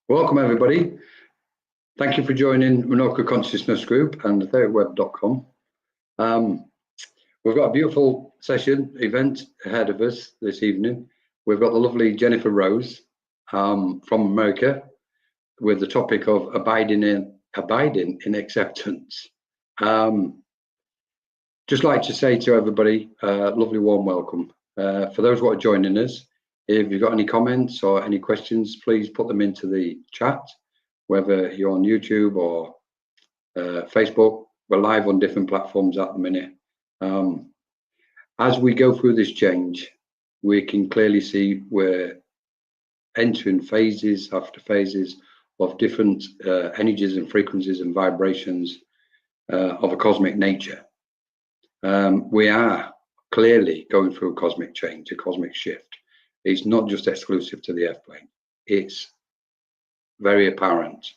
Welcome, everybody. Thank you for joining MenorcaConsciousnessGroup and thirtweb.com. We've got a beautiful event ahead of us this evening. We've got the lovely Jennifer Rose from America with the topic of abiding in acceptance. Just like to say to everybody, lovely warm welcome. For those who are joining us, if you've got any comments or any questions, please put them into the chat, whether you're on YouTube or Facebook. We're live on different platforms at the minute. As we go through this change, we can clearly see we're entering phases after phases of different energies and frequencies and vibrations of a cosmic nature. We are clearly going through a cosmic change, a cosmic shift. It's not just exclusive to the F-plane. It's very apparent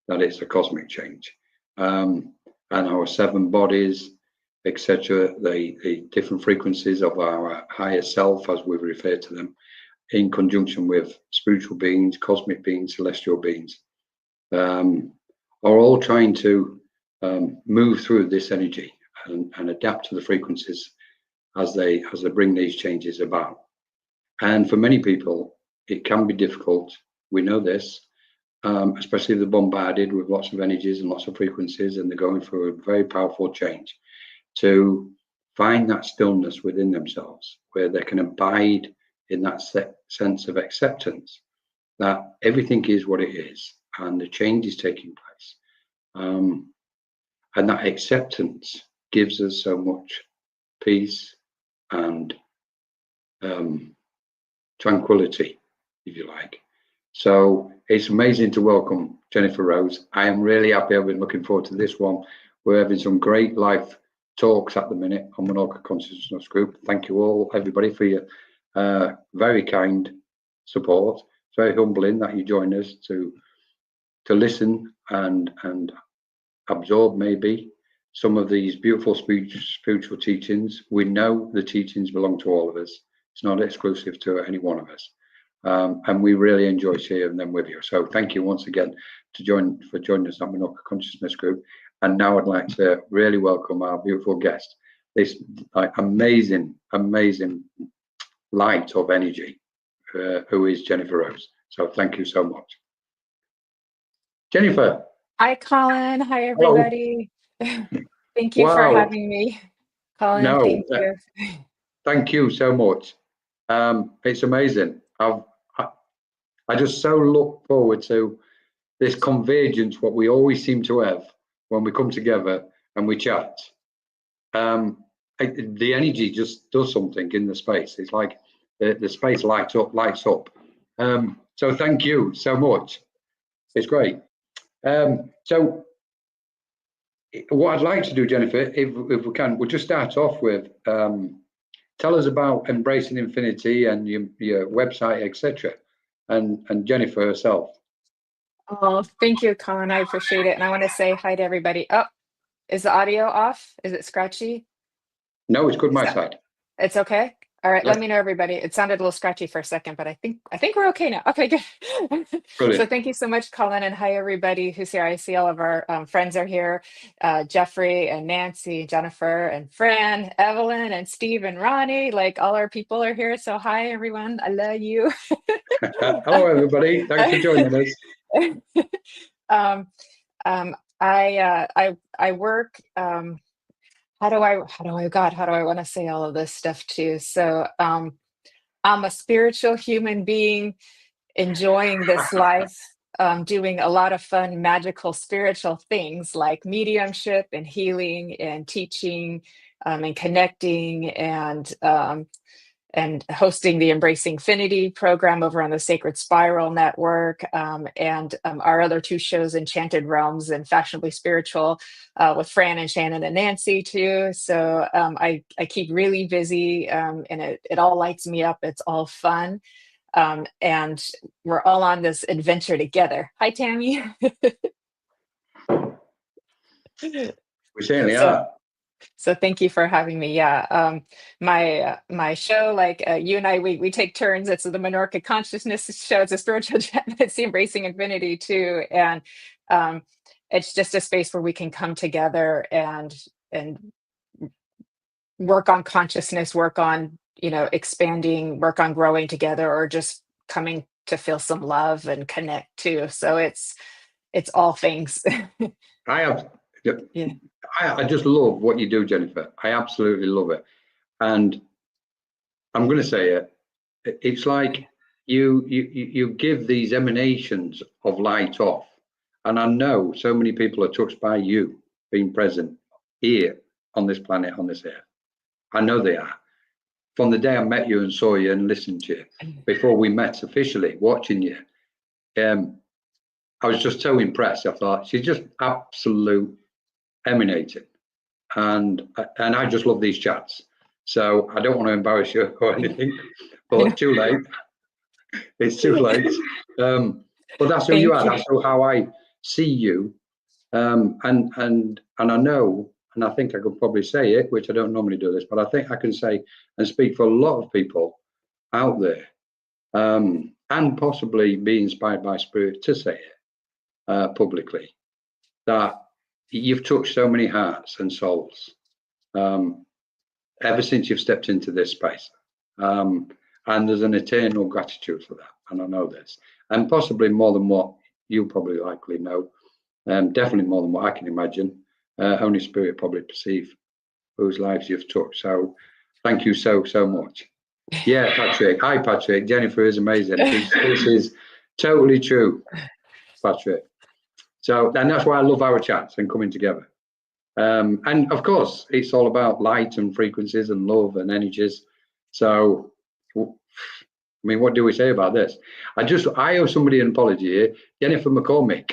that it's a cosmic change. And our seven bodies, etc., the different frequencies of our higher self, as we refer to them, in conjunction with spiritual beings, cosmic beings, celestial beings, are all trying to move through this energy and adapt to the frequencies as they bring these changes about. And for many people, it can be difficult. We know this, especially if they're bombarded with lots of energies and lots of frequencies, and they're going through a very powerful change, to find that stillness within themselves, where they can abide in that sense of acceptance, that everything is what it is, and the change is taking place. And that acceptance gives us so much peace and tranquility, if you like. So it's amazing to welcome Jennifer Rose. I am really happy. I've been looking forward to this one. We're having some great live talks at the minute on Menorca Consciousness Group. Thank you all, everybody, for your very kind support. It's very humbling that you join us to listen and absorb maybe some of these beautiful spiritual teachings. We know the teachings belong to all of us. It's not exclusive to any one of us. And we really enjoy sharing them with you. So thank you once again for joining us on Menorca Consciousness Group. And now I'd like to really welcome our beautiful guest, this amazing light of energy, who is Jennifer Rose. So thank you so much. Jennifer. Hi, Colin. Hi, everybody. Thank you for having me. Colin, thank you. Thank you so much. It's amazing. I just so look forward to this convergence, what we always seem to have when we come together and we chat. The energy just does something in the space. It's like the space lights up. So thank you so much. It's great. So what I'd like to do, Jennifer, if we can, we'll just start off with tell us about Embracing Infinity and your website, etc., and Jennifer herself. Oh, thank you, Colin. I appreciate it. And I want to say hi to everybody. Oh, is the audio off? Is it scratchy? No, it's good, my side. It's okay? All right, let me know, everybody. It sounded a little scratchy for a second, but I think we're okay now. Okay, good. So thank you so much, Colin, and hi, everybody who's here. I see all of our friends are here. Jeffrey and Nancy, Jennifer and Fran, Evelyn and Steve and Ronnie, like all our people are here. So hi, everyone. I love you. Hello, everybody. Thanks for joining us. I work. How do I want to say all of this stuff too? So I'm a spiritual human being enjoying this life, doing a lot of fun, magical, spiritual things like mediumship and healing and teaching and connecting and hosting the Embracing Infinity program over on the Sacred Spiral Network, and our other two shows, Enchanted Realms and Fashionably Spiritual, with Fran and Shannon and Nancy too. So I keep really busy, and it all lights me up. It's all fun. And we're all on this adventure together. Hi, Tammy. We certainly are. So thank you for having me. Yeah, my show, like you and I, we take turns. It's the Menorca Consciousness Show. It's a spiritual chat. It's the Embracing Infinity too, and um, it's just a space where we can come together and work on consciousness, work on expanding, work on growing together, or just coming to feel some love and connect too. So it's all things. I have. Yeah. I just love what you do, Jennifer. I absolutely love it, and I'm going to say it. It's like you give these emanations of light off, and I know so many people are touched by you being present here on this planet, on this earth. I know they are. From the day I met you and saw you and listened to you, before we met officially, watching you, I was just so impressed. I thought she's just absolute emanating, and I just love these chats. So I don't want to embarrass you or anything, but too late. It's too late. But that's who you are. That's how I see you. And I know, and I think I could probably say it, which I don't normally do this, but I think I can say and speak for a lot of people out there, and possibly be inspired by spirit to say it publicly, that you've touched so many hearts and souls ever since you've stepped into this space. And there's an eternal gratitude for that. And I know this, and possibly more than what you probably likely know. Definitely more than what I can imagine. Only spirit probably perceive whose lives you've touched. So thank you so much. Yeah, Patrick. Hi, Patrick. Jennifer is amazing. This is totally true, Patrick. So, and that's why I love our chats and coming together. And of course, it's all about light and frequencies and love and energies. So, I mean, what do we say about this? I owe somebody an apology here. Jennifer McCormick.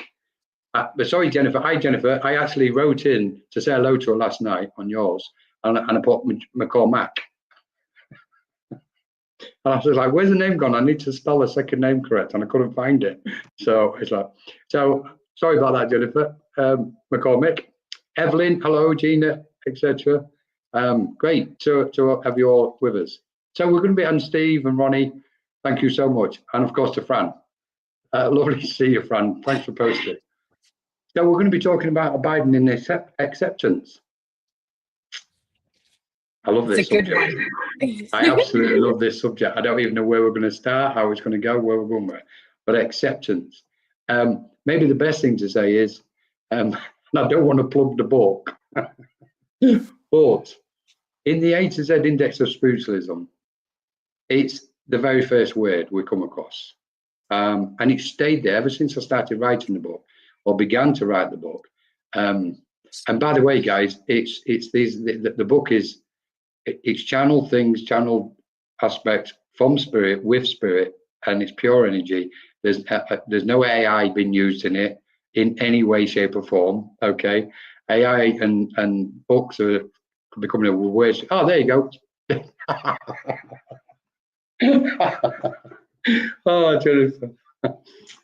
Sorry, Jennifer. Hi, Jennifer. I actually wrote in to say hello to her last night on yours, and I put McCormack. And I was like, where's the name gone? I need to spell the second name correct, and I couldn't find it. So it's like, so sorry about that, Jennifer. McCormick. Evelyn, hello, Gina, etc. Great to have you all with us. So we're going to be on Steve and Ronnie. Thank you so much. And of course to Fran. Lovely to see you, Fran. Thanks for posting. So we're going to be talking about abiding in acceptance. I love this subject. I absolutely love this subject. I don't even know where we're going to start, how it's going to go, where we're going with. But acceptance. Maybe the best thing to say is, and I don't want to plug the book, but in the A to Z Index of Spiritualism, it's the very first word we come across. And it stayed there ever since I started writing the book, or began to write the book. And by the way, guys, the book is, it's channeled things, channeled aspects from spirit, with spirit, and it's pure energy. There's no AI being used in it in any way, shape, or form. Okay, AI and books are becoming a word. Oh, there you go. Oh, Jennifer,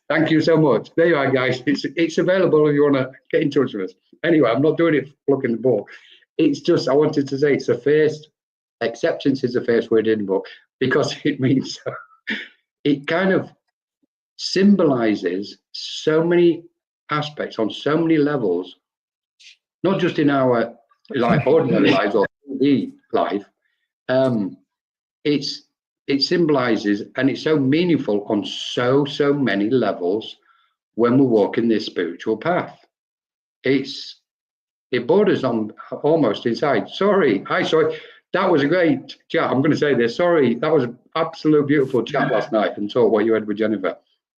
thank you so much. There you are, guys. It's available if you want to get in touch with us. Anyway, I'm not doing it for plugging the book. It's just, I wanted to say it's the first, acceptance is the first word in the book, because it means, it kind of symbolizes so many aspects on so many levels, not just in our ordinary lives or the life. It symbolizes, and it's so meaningful on so many levels when we're walking this spiritual path. It borders on almost inside. Sorry. That was a great chat. I'm going to say this. Sorry, that was an absolute beautiful chat last night, and talk what you had with Jennifer.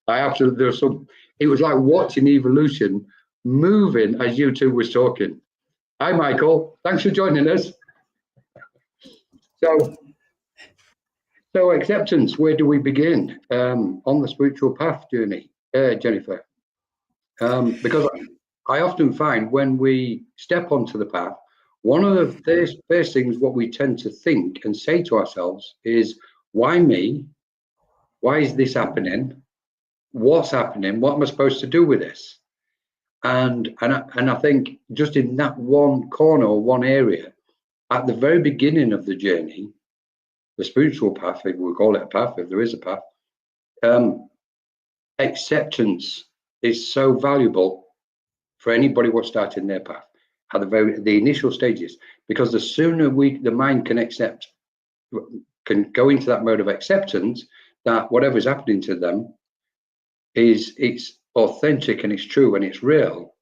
It was like watching evolution moving as you two was talking. Hi, Michael. Thanks for joining us. So acceptance, where do we begin on the spiritual path journey, Jennifer? Because I often find when we step onto the path, one of the first things what we tend to think and say to ourselves is, why me? Why is this happening? What's happening? What am I supposed to do with this? And I think just in that one corner or one area, at the very beginning of the journey, the spiritual path, if we call it a path, if there is a path, acceptance is so valuable for anybody what's starting their path at the initial stages, because the sooner the mind can accept, can go into that mode of acceptance, that whatever is happening to them it's authentic and it's true and it's real.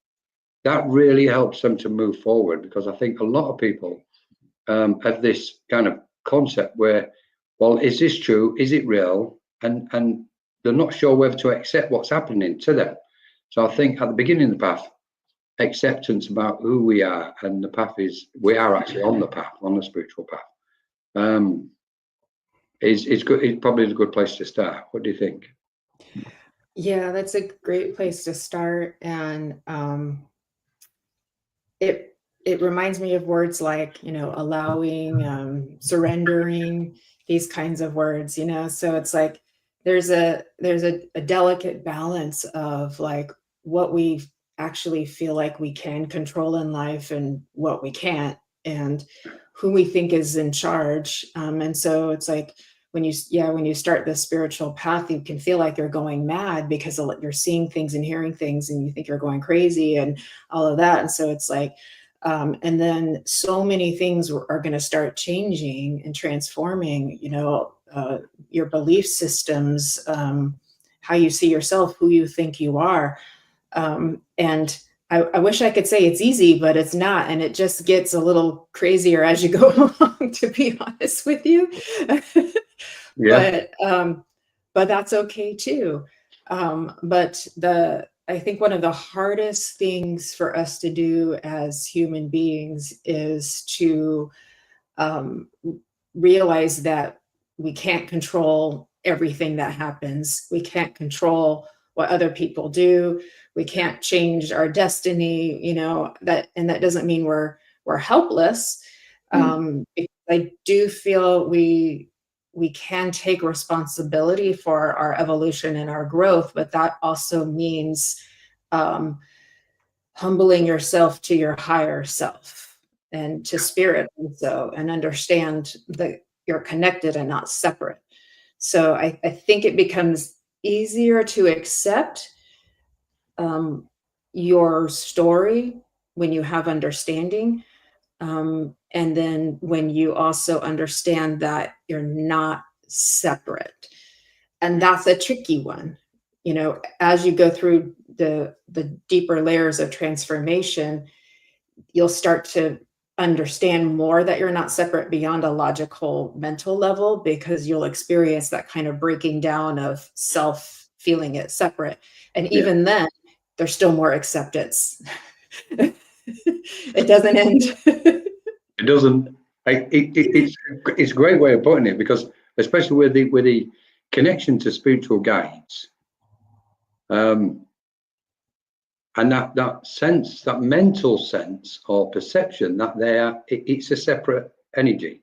That really helps them to move forward, because I think a lot of people have this kind of concept where, well, is this true? Is it real? And they're not sure whether to accept what's happening to them. So I think at the beginning of the path, acceptance about who we are, and the path is, we are actually on the path, on the spiritual path, is good. It's probably a good place to start. What do you think? Yeah, that's a great place to start. And it reminds me of words like, allowing, surrendering, these kinds of words, so it's like there's a delicate balance of like what we actually feel like we can control in life and what we can't, and who we think is in charge. And so it's like when you start the spiritual path, you can feel like you're going mad because you're seeing things and hearing things and you think you're going crazy and all of that. And so it's like, and then so many things are going to start changing and transforming, your belief systems, how you see yourself, who you think you are. And I wish I could say it's easy, but it's not. And it just gets a little crazier as you go along, to be honest with you. Yeah. But that's okay too. But I think one of the hardest things for us to do as human beings is to realize that we can't control everything that happens. We can't control what other people do. We can't change our destiny, and that doesn't mean we're helpless. I do feel we can take responsibility for our evolution and our growth, but that also means humbling yourself to your higher self and to spirit also, and understand that you're connected and not separate. So I think it becomes easier to accept your story when you have understanding. And then when you also understand that you're not separate. And that's a tricky one. As you go through the deeper layers of transformation, you'll start to understand more that you're not separate beyond a logical mental level, because you'll experience that kind of breaking down of self feeling it separate. And even then, there's still more acceptance. It doesn't end. It doesn't. It's a great way of putting it, because especially with the connection to spiritual guides, and that sense, that mental sense or perception that it's a separate energy.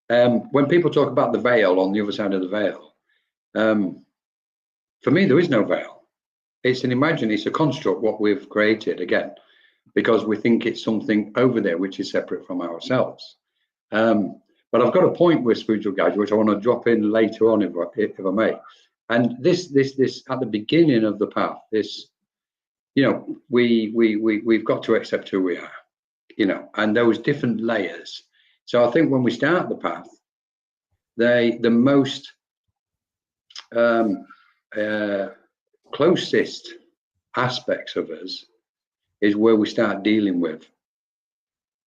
When people talk about the veil, on the other side of the veil, for me there is no veil. It's a construct what we've created again, because we think it's something over there which is separate from ourselves. But I've got a point with spiritual guides which I want to drop in later on, if I may. And this at the beginning of the path, this, we've got to accept who we are, and those different layers. So I think when we start the path, the most closest aspects of us is where we start dealing with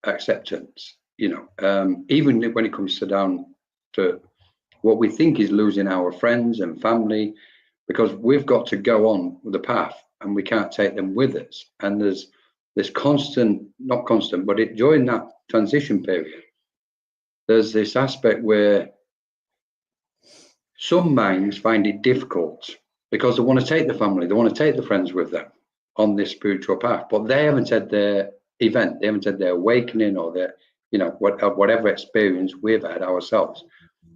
acceptance, even when it comes down to what we think is losing our friends and family, because we've got to go on with the path and we can't take them with us. And there's this not constant, but during that transition period, there's this aspect where some minds find it difficult because they want to take the family, they want to take the friends with them on this spiritual path, but they haven't had their event, they haven't had their awakening or their, whatever experience we've had ourselves.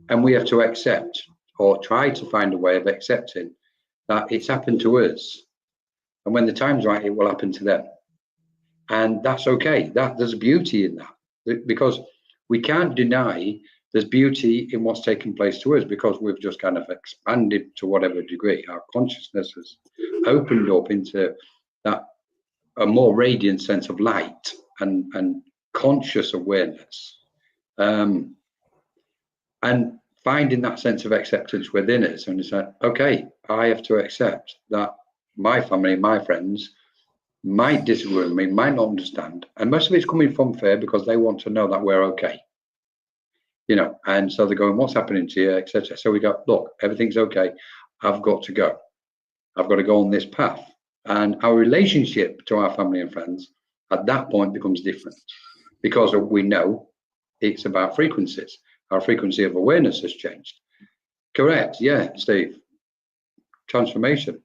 And we have to accept, or try to find a way of accepting, that it's happened to us. And when the time's right, it will happen to them. And that's okay. There's beauty in that. because we can't deny there's beauty in what's taking place to us, because we've just kind of expanded to whatever degree. Our consciousness has opened up into that a more radiant sense of light and conscious awareness, and finding that sense of acceptance within us. And it's like, okay, I have to accept that my family, my friends might disagree with me, might not understand, and most of it's coming from fear, because they want to know that we're okay, you know. And so they're going, what's happening to you, etc. So we go, look, everything's okay, I've got to go on this path. And our relationship to our family and friends at that point becomes different, because we know it's about frequencies. Our frequency of awareness has changed. Correct. Yeah, Steve. Transformation.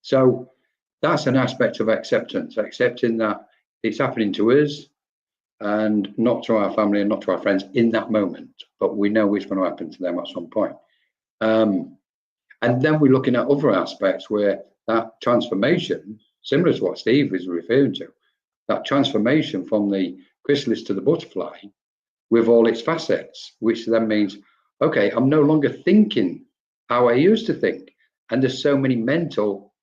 So that's an aspect of acceptance, accepting that it's happening to us and not to our family and not to our friends in that moment, but we know it's going to happen to them at some point. And then we're looking at other aspects where that transformation, similar to what Steve is referring to, that transformation from the chrysalis to the butterfly with all its facets, which then means, okay, I'm no longer thinking how I used to think. And there's so many mental,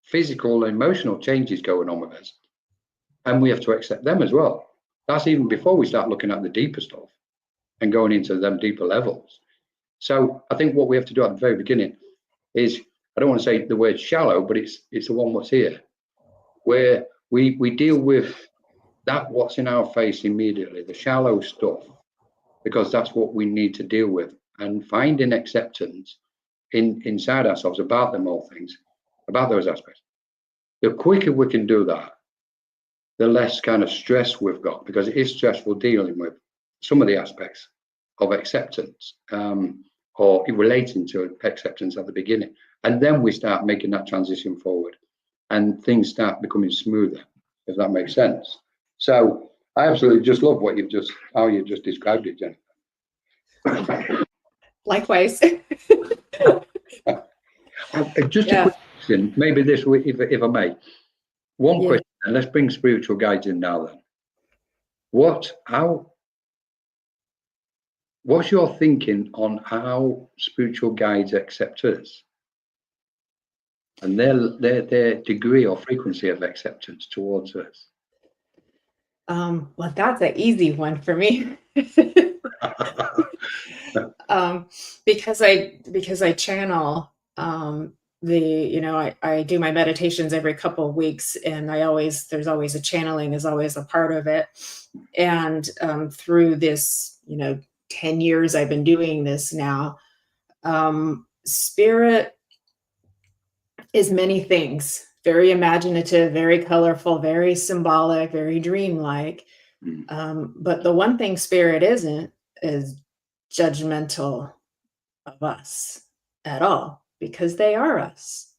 physical, emotional changes going on with us. And we have to accept them as well. That's even before we start looking at the deeper stuff and going into them deeper levels. So I think what we have to do at the very beginning is, I don't want to say the word shallow, but it's the one what's here, where we deal with that what's in our face immediately, the shallow stuff, because that's what we need to deal with, and finding acceptance inside ourselves about them all things, about those aspects. The quicker we can do that, the less kind of stress we've got, because it is stressful dealing with some of the aspects of acceptance, or relating to acceptance at the beginning. And then we start making that transition forward and things start becoming smoother, if that makes sense. So I absolutely just love how you just described it, Jennifer. Likewise. Just a quick question, maybe this, if I may. One question, and let's bring spiritual guides in now then. What's your thinking on how spiritual guides accept us and their degree or frequency of acceptance towards us? Well, that's an easy one for me. Because I channel, I do my meditations every couple of weeks, and there's always a channeling is always a part of it. And through this, 10 years I've been doing this now, spirit is many things, very imaginative, very colorful, very symbolic, very dreamlike. But the one thing spirit isn't is judgmental of us at all, because they are us.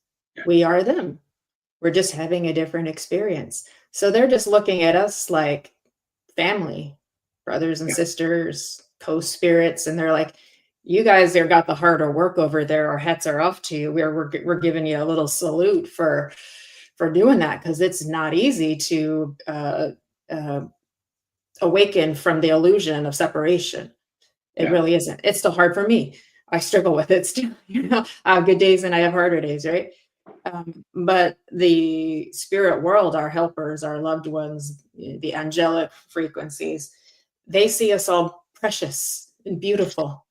We are them. We're just having a different experience. So they're just looking at us like family, brothers and sisters, co-spirits, and they're like, you guys have got the harder work over there. Our hats are off to you. We're giving you a little salute for doing that, because it's not easy to awaken from the illusion of separation. It really isn't. It's still hard for me. I struggle with it still. I have good days and I have harder days, right? But the spirit world, our helpers, our loved ones, the angelic frequencies, they see us all precious and beautiful.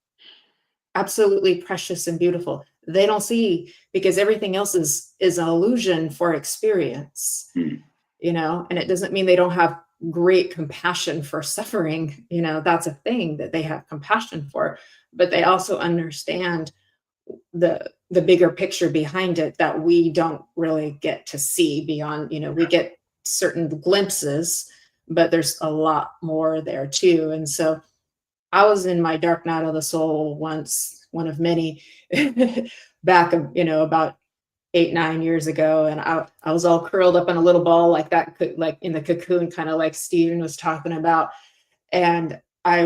Absolutely precious and beautiful. They don't see, because everything else is an illusion for experience, and it doesn't mean they don't have great compassion for suffering. That's a thing that they have compassion for, but they also understand the bigger picture behind it that we don't really get to see beyond. We get certain glimpses, but there's a lot more there too. And so I was in my dark night of the soul once, one of many, back about 8-9 years ago, and I was all curled up in a little ball like that, like in the cocoon, kind of like Stephen was talking about. And I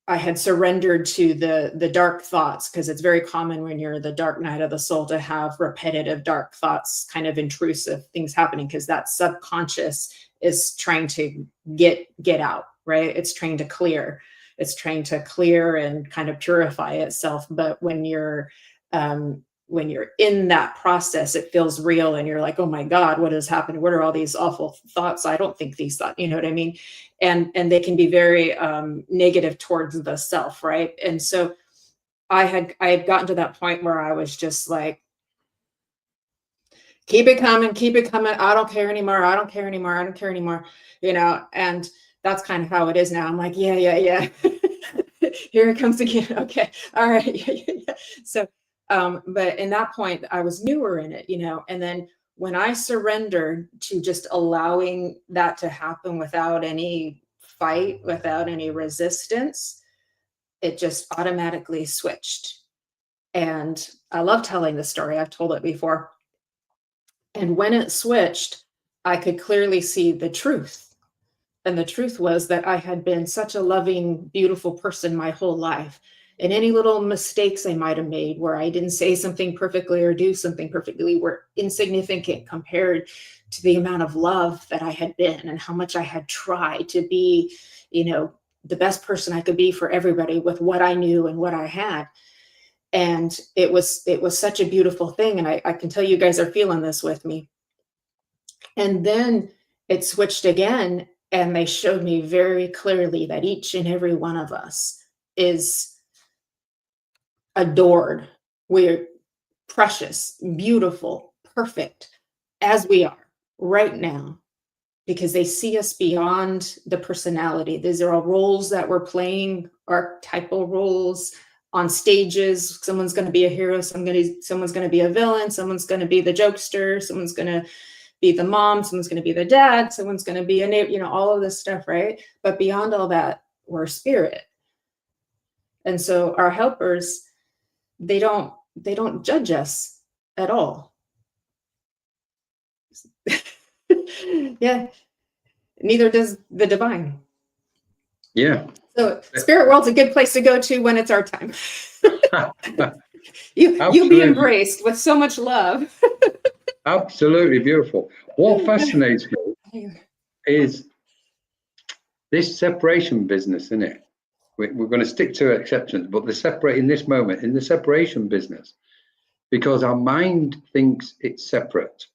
had surrendered to the dark thoughts, because it's very common when you're the dark night of the soul to have repetitive dark thoughts, kind of intrusive things happening, because that subconscious is trying to get out, right? It's trying to clear. It's trying to clear and kind of purify itself. But when you're in that process, it feels real, and you're like, oh my God, what has happened? What are all these awful thoughts? I don't think these thoughts, you know what I mean? And they can be very negative towards the self, right? And so I had gotten to that point where I was just like, keep it coming, keep it coming. I don't care anymore. I don't care anymore. I don't care anymore. You know, and that's kind of how it is now. I'm like, yeah. Here it comes again. Okay. All right. Yeah. So, but in that point, I was newer in it, you know, and then when I surrendered to just allowing that to happen without any fight, without any resistance, it just automatically switched. And I love telling the story. I've told it before. And when it switched, I could clearly see the truth. And the truth was that I had been such a loving, beautiful person my whole life. And any little mistakes I might have made where I didn't say something perfectly or do something perfectly were insignificant compared to the amount of love that I had been and how much I had tried to be, you know, the best person I could be for everybody with what I knew and what I had. And it was such a beautiful thing. And I can tell you guys are feeling this with me. And then it switched again, and they showed me very clearly that each and every one of us is adored. We're precious, beautiful, perfect as we are right now, because they see us beyond the personality. These are all roles that we're playing, archetypal roles on stages. Someone's going to be a hero, someone's going to be a villain, someone's going to be the jokester, someone's going to be the mom, someone's going to be the dad, someone's going to be a neighbor, you know, all of this stuff, right? But beyond all that, we're spirit. And so our helpers, they don't judge us at all. Yeah, neither does the divine. Yeah. So spirit world's a good place to go to when it's our time. You'll be embraced with so much love. Absolutely beautiful. What fascinates me is this separation business, isn't it? We're going to stick to acceptance, but in this moment, in the separation business, because our mind thinks it's separate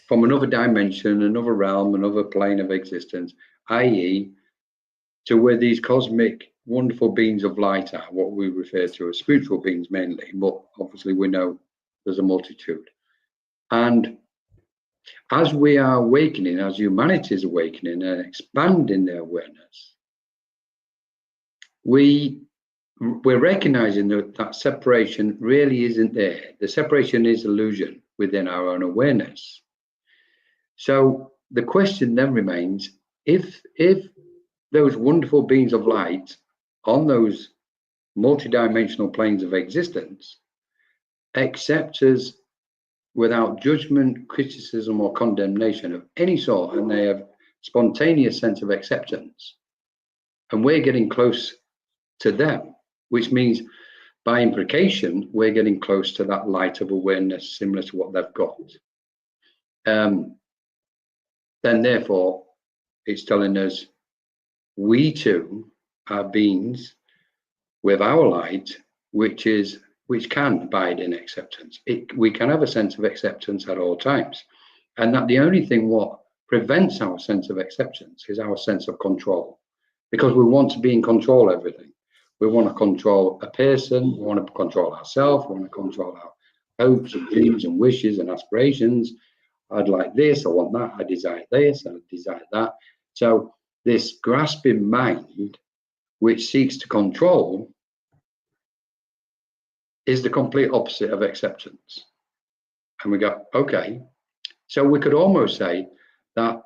from another dimension, another realm, another plane of existence, i.e., to where these cosmic, wonderful beings of light are, what we refer to as spiritual beings mainly, but obviously we know there's a multitude. And as we are awakening, as humanity is awakening and expanding their awareness, we're recognizing that separation really isn't there. The separation is illusion within our own awareness. So the question then remains, if those wonderful beings of light on those multidimensional planes of existence accept us without judgment, criticism, or condemnation of any sort, and they have spontaneous sense of acceptance, and we're getting close to them, which means by implication we're getting close to that light of awareness similar to what they've got, then therefore it's telling us we too are beings with our light, which can abide in acceptance. We can have a sense of acceptance at all times, and that the only thing what prevents our sense of acceptance is our sense of control, because we want to be in control of everything. We want to control a person, we want to control ourselves, we want to control our hopes and dreams and wishes and aspirations. I'd like this, I want that, I desire this, I desire that. So this grasping mind, which seeks to control, is the complete opposite of acceptance. And we go, okay. So we could almost say that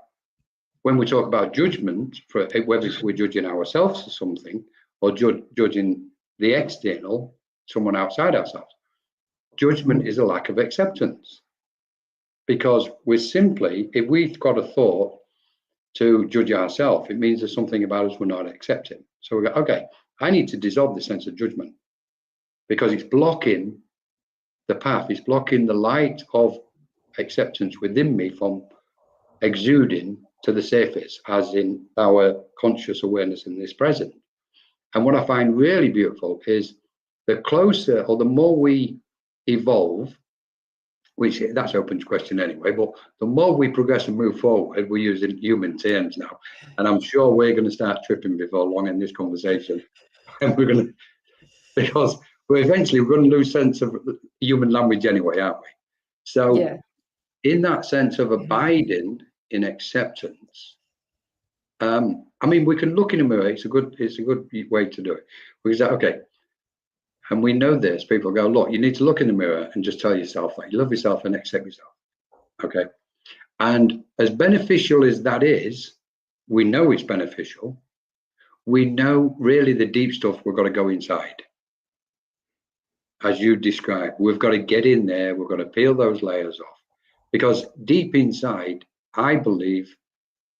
when we talk about judgment, for whether we're judging ourselves for something or judging the external, someone outside ourselves, judgment is a lack of acceptance. Because we're simply, if we've got a thought to judge ourselves, it means there's something about us we're not accepting. So we go, okay, I need to dissolve the sense of judgment, because it's blocking the path, it's blocking the light of acceptance within me from exuding to the surface, as in our conscious awareness in this present. And what I find really beautiful is the closer or the more we evolve, which that's open question anyway, but the more we progress and move forward, we're using human terms now. And I'm sure we're going to start tripping before long in this conversation. And we're going to, because we're going to lose sense of human language anyway, aren't we? So Yeah. in that sense of abiding in acceptance, I mean, we can look in a mirror. It's a good way to do it. We say, okay, and we know this. People go, look, you need to look in the mirror and just tell yourself that you love yourself and accept yourself. Okay, and as beneficial as that is, we know it's beneficial. We know really the deep stuff we've got to go inside. As you described, we've got to get in there. We've got to peel those layers off, because deep inside, I believe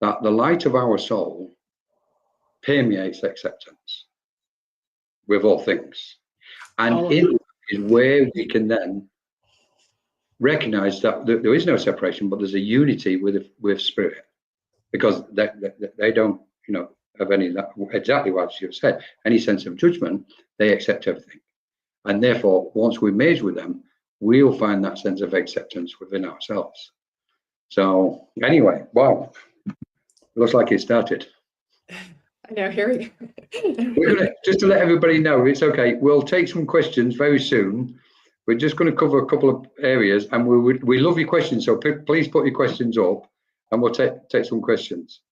that the light of our soul permeates acceptance with all things. And in that is where we can then recognize that there is no separation, but there's a unity with spirit, because they don't, have any, exactly what you've said, any sense of judgment. They accept everything. And therefore, once we merge with them, we'll find that sense of acceptance within ourselves. So anyway, wow. Looks like it started. I know, here we go. We're gonna, just to let everybody know, it's okay. We'll take some questions very soon. We're just going to cover a couple of areas, and we love your questions. So please put your questions up, and we'll take some questions.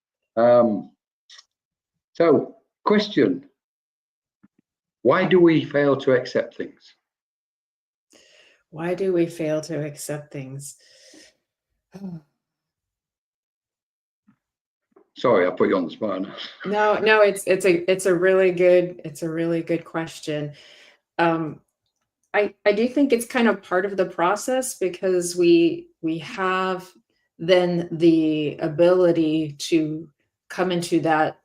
So, question: why do we fail to accept things? Why do we fail to accept things? Sorry, I put you on the spot. No, it's a really good question. I do think it's kind of part of the process, because we have then the ability to come into that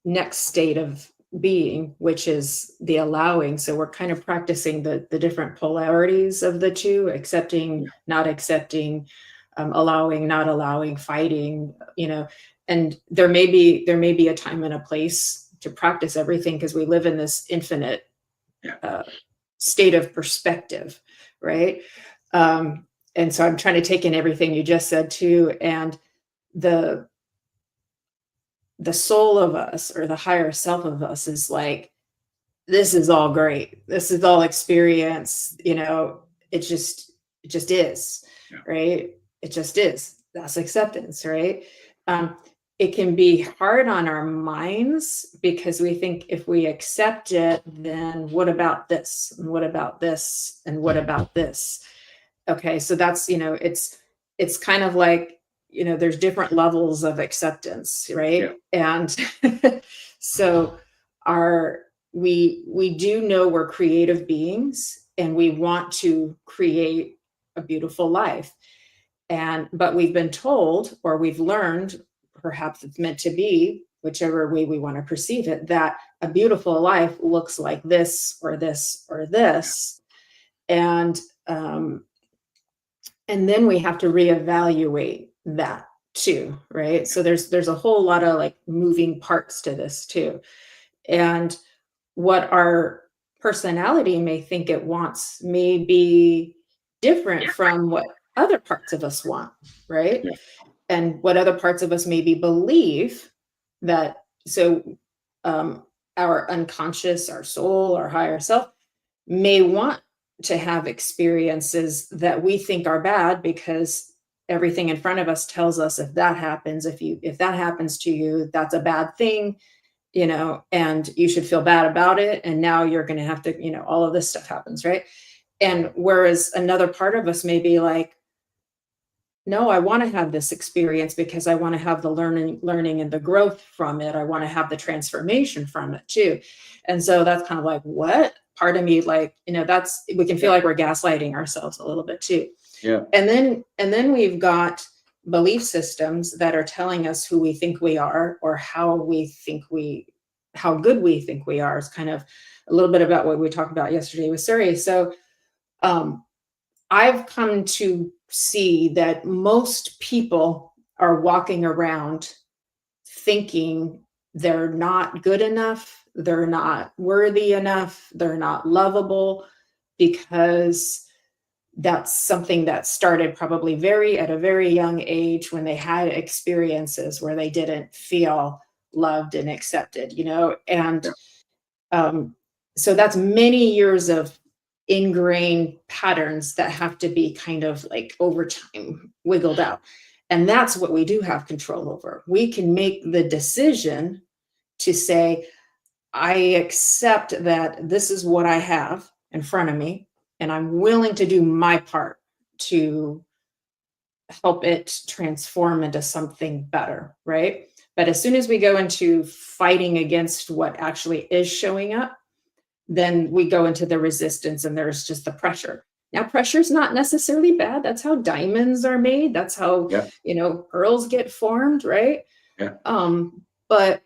next state of being, which is the allowing. So we're kind of practicing the different polarities of the two: accepting, not accepting, allowing, not allowing, fighting, and there may be a time and a place to practice everything, because we live in this infinite state of perspective, right? And so I'm trying to take in everything you just said too, and the soul of us, or the higher self of us, is like, this is all great, this is all experience, it just is, right? It just is. That's acceptance, right? It can be hard on our minds, because we think if we accept it, then what about this? And what about this? And what about this? Okay, so that's, it's kind of like, there's different levels of acceptance, right? Yeah. And so we do know we're creative beings, and we want to create a beautiful life. But we've been told, or we've learned, perhaps it's meant to be, whichever way we want to perceive it, that a beautiful life looks like this or this or this. And then we have to reevaluate that too, right? So there's a whole lot of like moving parts to this too. And what our personality may think it wants may be different from what other parts of us want, right? Yeah. And what other parts of us maybe believe that, so our unconscious, our soul, our higher self may want to have experiences that we think are bad, because everything in front of us tells us, if that happens, if that happens to you, that's a bad thing, and you should feel bad about it. And now you're going to have to, all of this stuff happens, right? And whereas another part of us may be like, no, I want to have this experience because I want to have the learning and the growth from it. I want to have the transformation from it too. And so that's kind of like, what part of me, like, that's, we can feel like we're gaslighting ourselves a little bit too. Yeah. And then we've got belief systems that are telling us who we think we are, or how good we think we are. It's kind of a little bit about what we talked about yesterday with Suri. So I've come to see that most people are walking around thinking they're not good enough, they're not worthy enough, they're not lovable, because that's something that started probably at a very young age, when they had experiences where they didn't feel loved and accepted, and so that's many years of ingrained patterns that have to be kind of like over time wiggled out. And that's what we do have control over. We can make the decision to say, I accept that this is what I have in front of me, and I'm willing to do my part to help it transform into something better, right? But as soon as we go into fighting against what actually is showing up, then we go into the resistance, and there's just the pressure. Now, pressure is not necessarily bad. That's how diamonds are made. That's how, pearls get formed, right? Yeah. But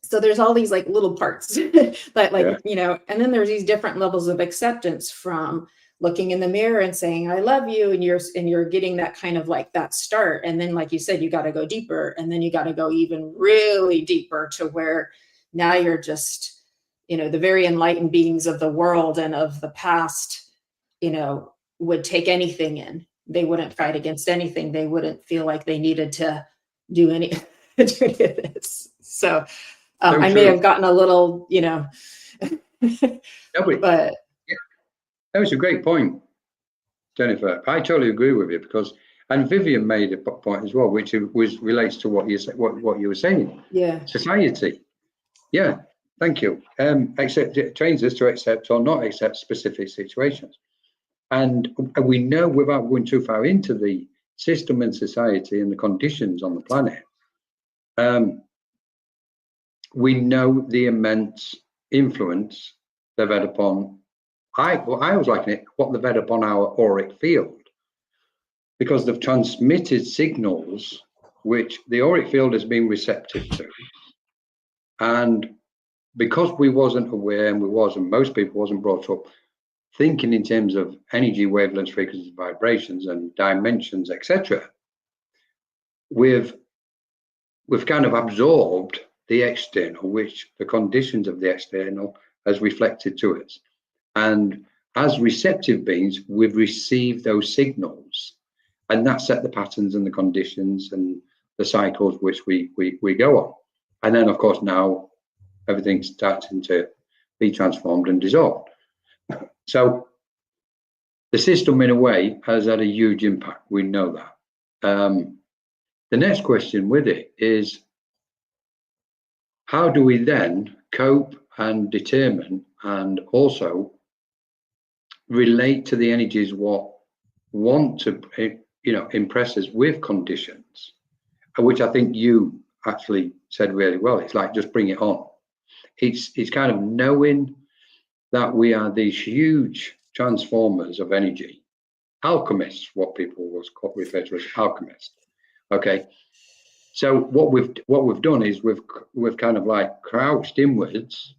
so there's all these like little parts that and then there's these different levels of acceptance, from looking in the mirror and saying, I love you. And you're getting that kind of like that start. And then, like you said, you got to go deeper, and then you got to go even really deeper to where now you're just, the very enlightened beings of the world and of the past, would take anything in. They wouldn't fight against anything. They wouldn't feel like they needed to do any of this. So I may have gotten a little, but that was a great point, Jennifer. I totally agree with you, and Vivian made a point as well, which relates to what you were saying. Yeah. Society. Yeah. Thank you. It trains us to accept or not accept specific situations. And we know, without going too far into the system and society and the conditions on the planet, we know the immense influence they've had upon, I was liking it, what they've had upon our auric field, because they've transmitted signals which the auric field has been receptive to. And because we wasn't aware, and most people wasn't brought up thinking in terms of energy, wavelengths, frequencies, vibrations, and dimensions, etc., we've kind of absorbed the external, which the conditions of the external has reflected to us. And as receptive beings, we've received those signals, and that set the patterns and the conditions and the cycles which we go on. And then, of course, now everything's starting to be transformed and dissolved. So the system, in a way, has had a huge impact. We know that. The next question with it is, how do we then cope and determine and also relate to the energies what want to impress us with conditions, which I think you actually said really well. It's like, just bring it on. It's kind of knowing that we are these huge transformers of energy, alchemists, what people refer to as alchemists. Okay, so what we've done is we've kind of like crouched inwards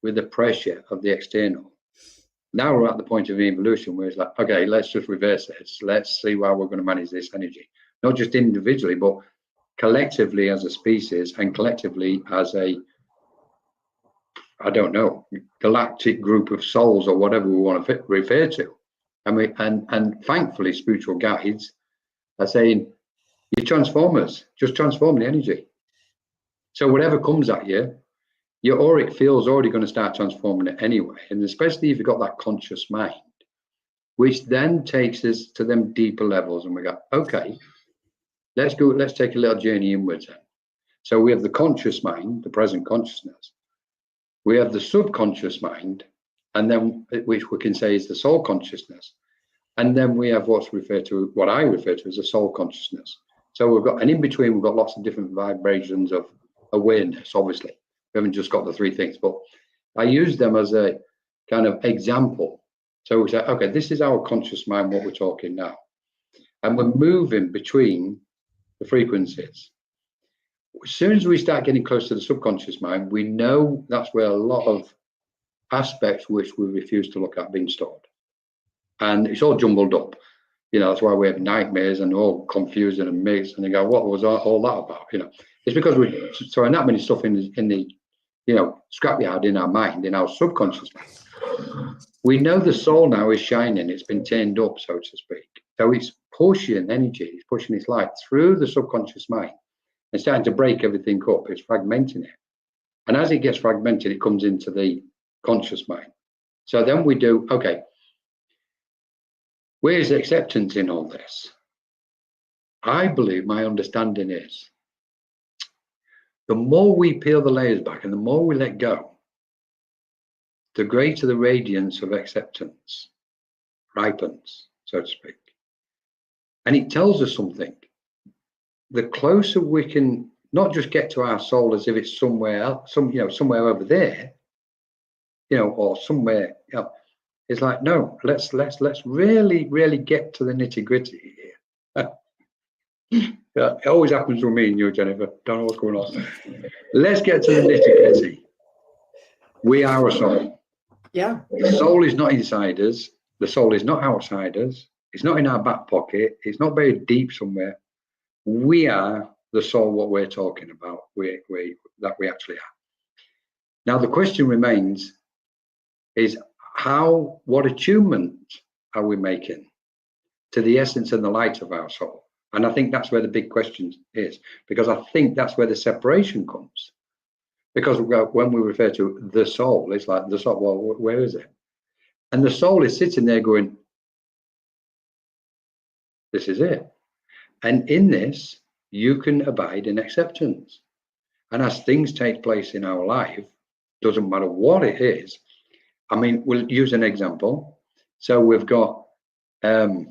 with the pressure of the external. Now we're at the point of evolution where it's like, okay, let's just reverse this. Let's see how we're going to manage this energy, not just individually, but collectively as a species, and collectively as a, I don't know, galactic group of souls, or whatever we want to refer to. And thankfully, spiritual guides are saying, you transformers, just transform the energy. So whatever comes at you, your auric field's already going to start transforming it anyway. And especially if you've got that conscious mind, which then takes us to them deeper levels. And we go, okay, let's take a little journey inwards then. So we have the conscious mind, the present consciousness. We have the subconscious mind, and then, which we can say is the soul consciousness. And then we have what I refer to as a soul consciousness. So we've got, and in between, we've got lots of different vibrations of awareness, obviously. We haven't just got the three things, but I use them as a kind of example. So we say, okay, this is our conscious mind, what we're talking now. And we're moving between the frequencies. As soon as we start getting close to the subconscious mind, we know that's where a lot of aspects which we refuse to look at being stored. And it's all jumbled up. That's why we have nightmares and all confusing and mixed. And you go, what was all that about? It's because we throwing that many stuff in the scrapyard in our mind, in our subconscious mind. We know the soul now is shining. It's been turned up, so to speak. So it's pushing energy. It's pushing its light through the subconscious mind. It's starting to break everything up. It's fragmenting it. And as it gets fragmented, it comes into the conscious mind. So then we do, okay, where's acceptance in all this? I believe my understanding is the more we peel the layers back and the more we let go, the greater the radiance of acceptance ripens, so to speak. And it tells us something. The closer we can not just get to our soul as if it's somewhere else, somewhere over there, or somewhere, it's like, no, let's really, really get to the nitty-gritty here. Yeah, it always happens with me and you, Jennifer. Don't know what's going on. Let's get to the nitty-gritty. We are a soul. Yeah. The soul is not inside us. The soul is not outside us. It's not in our back pocket. It's not buried deep somewhere. We are the soul, what we're talking about, that we actually are. Now, the question remains is what attunement are we making to the essence and the light of our soul? And I think that's where the big question is, because I think that's where the separation comes. Because when we refer to the soul, it's like the soul, well, where is it? And the soul is sitting there going, this is it. And in this, you can abide in acceptance. And as things take place in our life, doesn't matter what it is. I mean, we'll use an example. So we've got the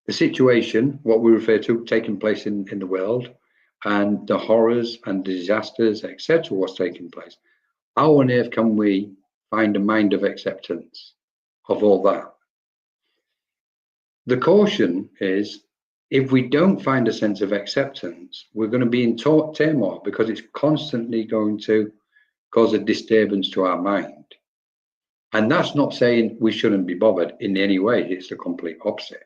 situation, what we refer to, taking place in the world, and the horrors and disasters, etc., what's taking place. How on earth can we find a mind of acceptance of all that? The caution is, if we don't find a sense of acceptance, we're going to be in turmoil, because it's constantly going to cause a disturbance to our mind. And that's not saying we shouldn't be bothered in any way. It's the complete opposite.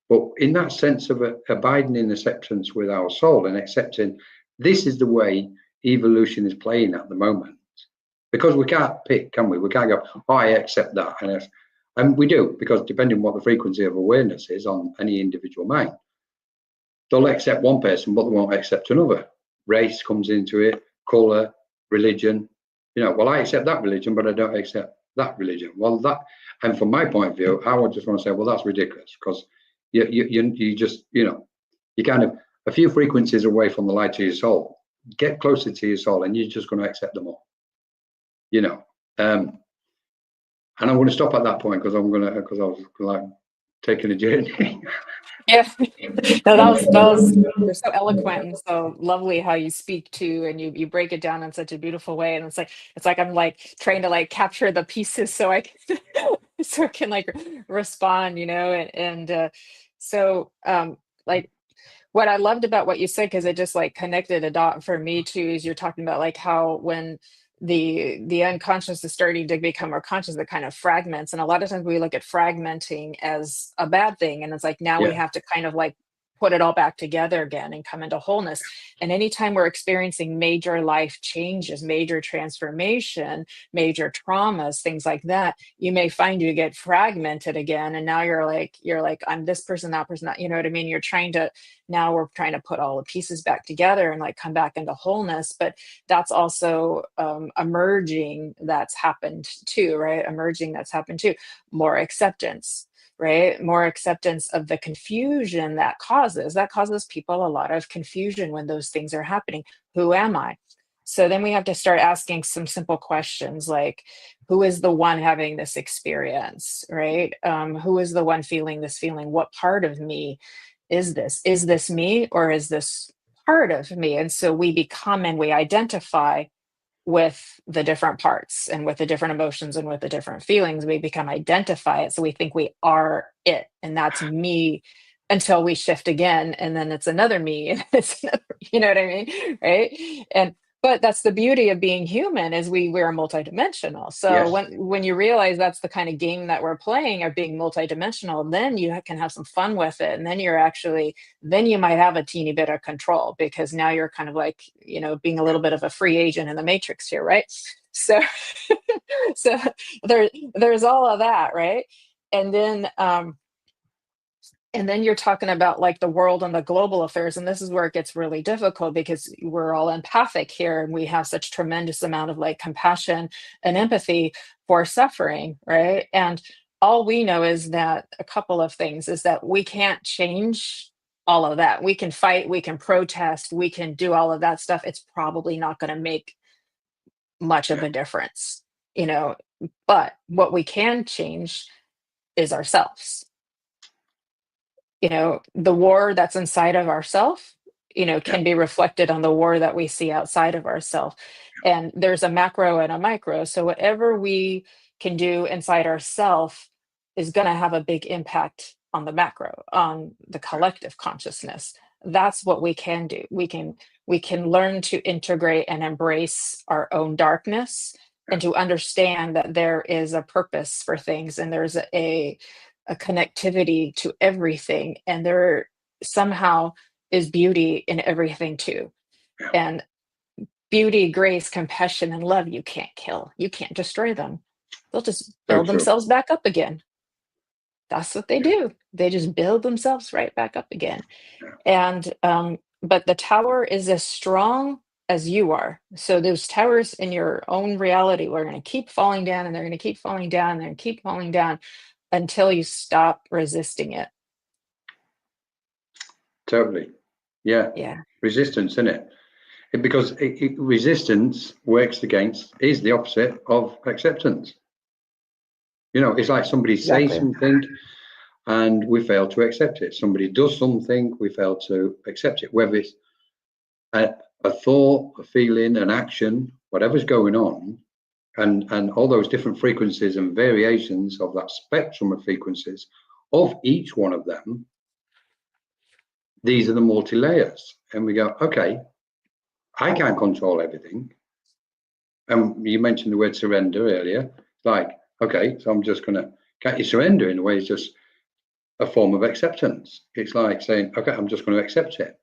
But in that sense of abiding in acceptance with our soul and accepting this is the way evolution is playing at the moment. Because we can't pick, can we? We can't go, oh, I accept that. And we do, because depending on what the frequency of awareness is on any individual mind, they'll accept one person, but they won't accept another. Race comes into it, color, religion. Well, I accept that religion, but I don't accept that religion. Well, and from my point of view, I would just want to say, well, that's ridiculous, because you just, you kind of a few frequencies away from the light of your soul, get closer to your soul, and you're just going to accept them all, and I'm going to stop at that point, because I was like taking a journey. Yeah, no, you're so eloquent and so lovely how you speak to, and you break it down in such a beautiful way. And it's like I'm like trying to like capture the pieces so I can so I can like respond, so like what I loved about what you said, because it just like connected a dot for me too, is you're talking about like how when the unconscious is starting to become more conscious, it kind of fragments. And a lot of times we look at fragmenting as a bad thing. And it's like now we have to kind of like put it all back together again and come into wholeness. And anytime we're experiencing major life changes, major transformation, major traumas, things like that, you may find you get fragmented again. And now you're like, I'm this person, that person, that, you know what I mean? Now we're trying to put all the pieces back together and like come back into wholeness. But that's also emerging that's happened too, right? Emerging that's happened too. More acceptance, right? More acceptance of the confusion that causes people a lot of confusion when those things are happening. Who am I? So then we have to start asking some simple questions like, who is the one having this experience, right? Who is the one feeling this feeling? What part of me is this? Is this me, or is this part of me? And so we become and we identify with the different parts and with the different emotions and with the different feelings. We become identify it. So we think we are it, and that's me, until we shift again. And then it's another me. And it's another, you know what I mean? Right. And But that's the beauty of being human, is we're multidimensional. So Yes. when you realize that's the kind of game that we're playing, of being multidimensional, then you can have some fun with it. And then then you might have a teeny bit of control, because now you're kind of like, being a little bit of a free agent in the matrix here, right? So so there's all of that, right? And then you're talking about like the world and the global affairs. And this is where it gets really difficult, because we're all empathic here, and we have such tremendous amount of like compassion and empathy for suffering, right? And all we know is that a couple of things is that we can't change all of that. We can fight, we can protest, we can do all of that stuff. It's probably not going to make much of a difference, but what we can change is ourselves. The war that's inside of ourselves, can be reflected on the war that we see outside of ourselves. And there's a macro and a micro. So whatever we can do inside ourselves is going to have a big impact on the macro, on the collective consciousness. That's what we can do. We can learn to integrate and embrace our own darkness, and to understand that there is a purpose for things, and there's a connectivity to everything, and there somehow is beauty in everything too. And beauty, grace, compassion, and love, you can't kill, you can't destroy them. They'll just build themselves back up again. That's what they do. They just build themselves right back up again. And but the tower is as strong as you are. So those towers in your own reality are going to keep falling down, and they're going to keep falling down, and they're going to keep falling down until you stop resisting it. Totally. Yeah. Resistance, isn't it? Because resistance works against, is the opposite of acceptance. It's like somebody says something and we fail to accept it. Somebody does something, we fail to accept it. Whether it's a thought, a feeling, an action, whatever's going on, and all those different frequencies and variations of that spectrum of frequencies of each one of them, these are the multi-layers. And we go, okay, I can't control everything. And you mentioned the word surrender earlier. Like, okay, so I'm just gonna, can't you surrender in a way? It's just a form of acceptance. It's like saying, okay, I'm just going to accept it.